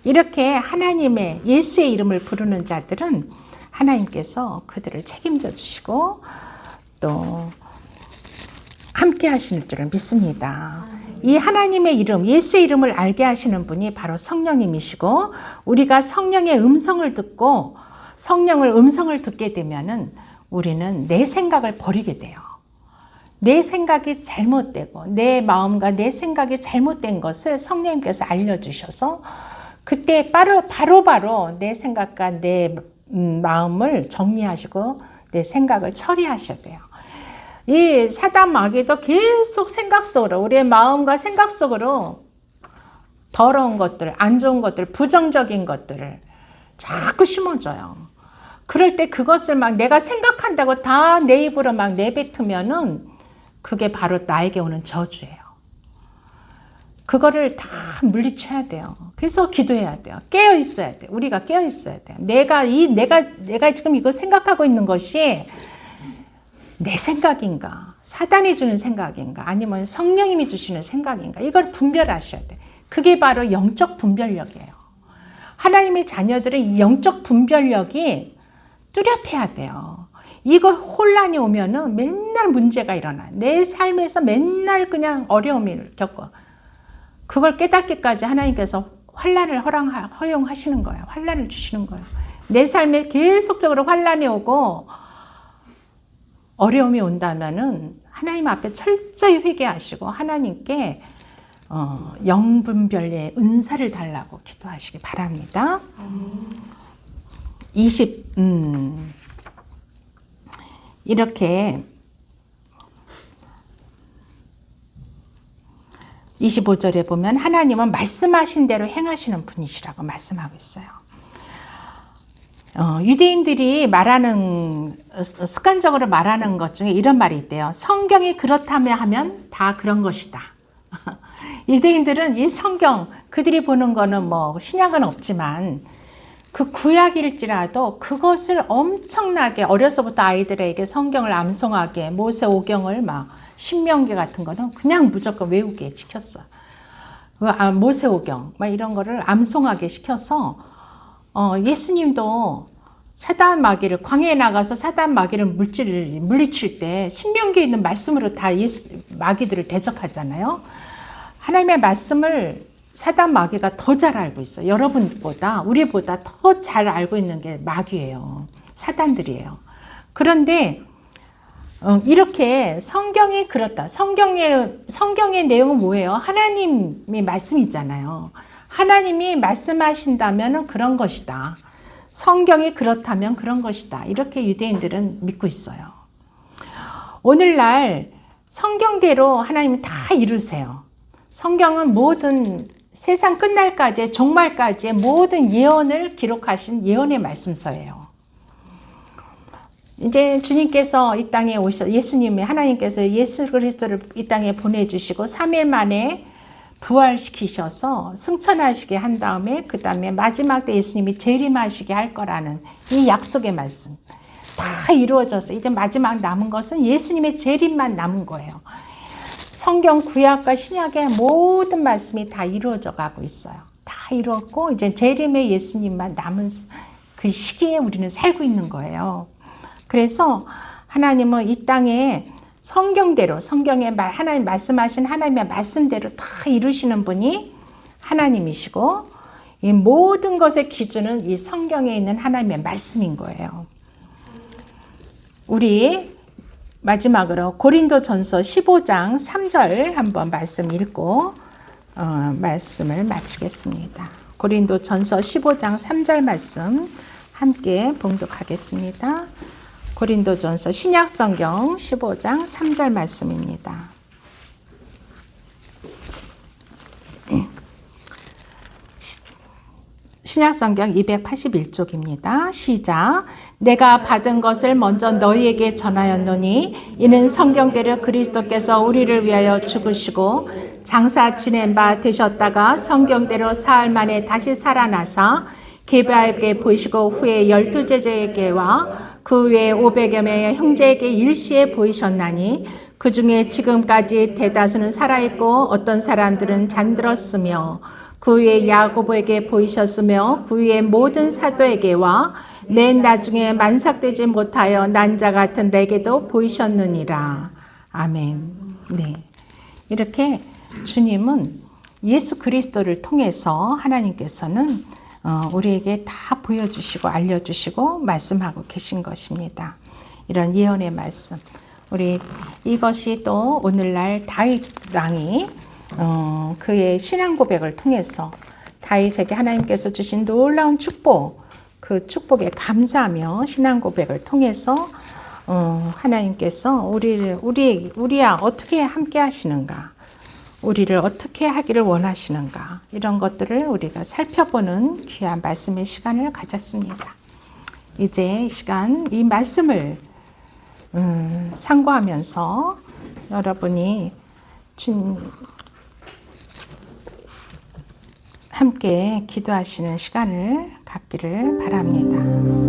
이렇게 하나님의 예수의 이름을 부르는 자들은 하나님께서 그들을 책임져 주시고 또 함께 하시는 줄을 믿습니다. 이 하나님의 이름, 예수의 이름을 알게 하시는 분이 바로 성령님이시고 우리가 성령의 음성을 듣고 성령을 음성을 듣게 되면은 우리는 내 생각을 버리게 돼요. 내 생각이 잘못되고 내 마음과 내 생각이 잘못된 것을 성령님께서 알려주셔서 그때 바로 내 생각과 내 마음을 정리하시고 내 생각을 처리하셔야 돼요. 이 사단 마귀도 계속 생각 속으로 우리의 마음과 생각 속으로 더러운 것들, 안 좋은 것들, 부정적인 것들을 자꾸 심어줘요. 그럴 때 그것을 막 내가 생각한다고 다 내 입으로 막 내뱉으면은 그게 바로 나에게 오는 저주예요. 그거를 다 물리쳐야 돼요. 그래서 기도해야 돼요. 깨어 있어야 돼요. 우리가 깨어 있어야 돼요. 내가 지금 이거 생각하고 있는 것이 내 생각인가? 사단이 주는 생각인가? 아니면 성령님이 주시는 생각인가? 이걸 분별하셔야 돼요. 그게 바로 영적 분별력이에요. 하나님의 자녀들은 이 영적 분별력이 뚜렷해야 돼요. 이거 혼란이 오면은 맨날 문제가 일어나요. 내 삶에서 맨날 그냥 어려움을 겪어. 그걸 깨닫기까지 하나님께서 환란을 허용하시는 거예요. 환란을 주시는 거예요. 내 삶에 계속적으로 환란이 오고 어려움이 온다면은 하나님 앞에 철저히 회개하시고 하나님께 영분별의 은사를 달라고 기도하시기 바랍니다. 25절에 보면 하나님은 말씀하신 대로 행하시는 분이시라고 말씀하고 있어요. 유대인들이 습관적으로 말하는 것 중에 이런 말이 있대요. 성경이 그렇다며 하면 다 그런 것이다. 유대인들은 이 성경, 그들이 보는 거는 뭐 신약은 없지만 그 구약일지라도 그것을 엄청나게 어려서부터 아이들에게 성경을 암송하게 모세오경을 막 신명기 같은 거는 그냥 무조건 외우게 시켰어요. 모세오경 막 이런 거를 암송하게 시켜서 예수님도 사단 마귀를 광야에 나가서 사단 마귀를 물리칠 때 신명기에 있는 말씀으로 다 마귀들을 대적하잖아요. 하나님의 말씀을 사단 마귀가 더 잘 알고 있어요. 여러분보다 우리보다 더 잘 알고 있는 게 마귀예요. 사단들이에요. 그런데 이렇게 성경이 그렇다. 성경의 내용은 뭐예요? 하나님의 말씀이잖아요. 하나님이 말씀하신다면 그런 것이다. 성경이 그렇다면 그런 것이다. 이렇게 유대인들은 믿고 있어요. 오늘날 성경대로 하나님이 다 이루세요. 성경은 모든 세상 끝날까지 종말까지의 모든 예언을 기록하신 예언의 말씀서예요. 이제 주님께서 이 땅에 예수님이 하나님께서 예수 그리스도를 이 땅에 보내주시고 3일 만에 부활시키셔서 승천하시게 한 다음에 그 다음에 마지막 때 예수님이 재림하시게 할 거라는 이 약속의 말씀 다 이루어져서 이제 마지막 남은 것은 예수님의 재림만 남은 거예요. 성경 구약과 신약의 모든 말씀이 다 이루어져 가고 있어요. 다 이루었고 이제 재림의 예수님만 남은 그 시기에 우리는 살고 있는 거예요. 그래서 하나님은 이 땅에 성경대로 성경에 하나님 말씀하신 하나님의 말씀대로 다 이루시는 분이 하나님이시고 이 모든 것의 기준은 이 성경에 있는 하나님의 말씀인 거예요. 우리 마지막으로 고린도전서 15장 3절 한번 말씀 읽고 말씀을 마치겠습니다. 고린도전서 15장 3절 말씀 함께 봉독하겠습니다. 고린도전서 신약성경 15장 3절 말씀입니다. 신약성경 281쪽입니다. 시작. 내가 받은 것을 먼저 너희에게 전하였노니 이는 성경대로 그리스도께서 우리를 위하여 죽으시고 장사 지낸 바 되셨다가 성경대로 사흘 만에 다시 살아나사 게바에게 보이시고 후에 12제자에게와 그 외에 500여 명의 형제에게 일시에 보이셨나니 그 중에 지금까지 대다수는 살아있고 어떤 사람들은 잠들었으며 그 위에 야고보에게 보이셨으며 그 위에 모든 사도에게와 맨 나중에 만삭되지 못하여 난 자 같은 내게도 보이셨느니라. 아멘. 네, 이렇게 주님은 예수 그리스도를 통해서 하나님께서는 우리에게 다 보여주시고 알려주시고 말씀하고 계신 것입니다. 이런 예언의 말씀. 우리 이것이 또 오늘날 다윗 왕이 그의 신앙 고백을 통해서 다윗에게 하나님께서 주신 놀라운 축복, 그 축복에 감사하며 신앙 고백을 통해서 하나님께서 우리야 어떻게 함께 하시는가, 우리를 어떻게 하기를 원하시는가, 이런 것들을 우리가 살펴보는 귀한 말씀의 시간을 가졌습니다. 이제 이 시간 이 말씀을 상고하면서 여러분이 함께 기도하시는 시간을 갖기를 바랍니다.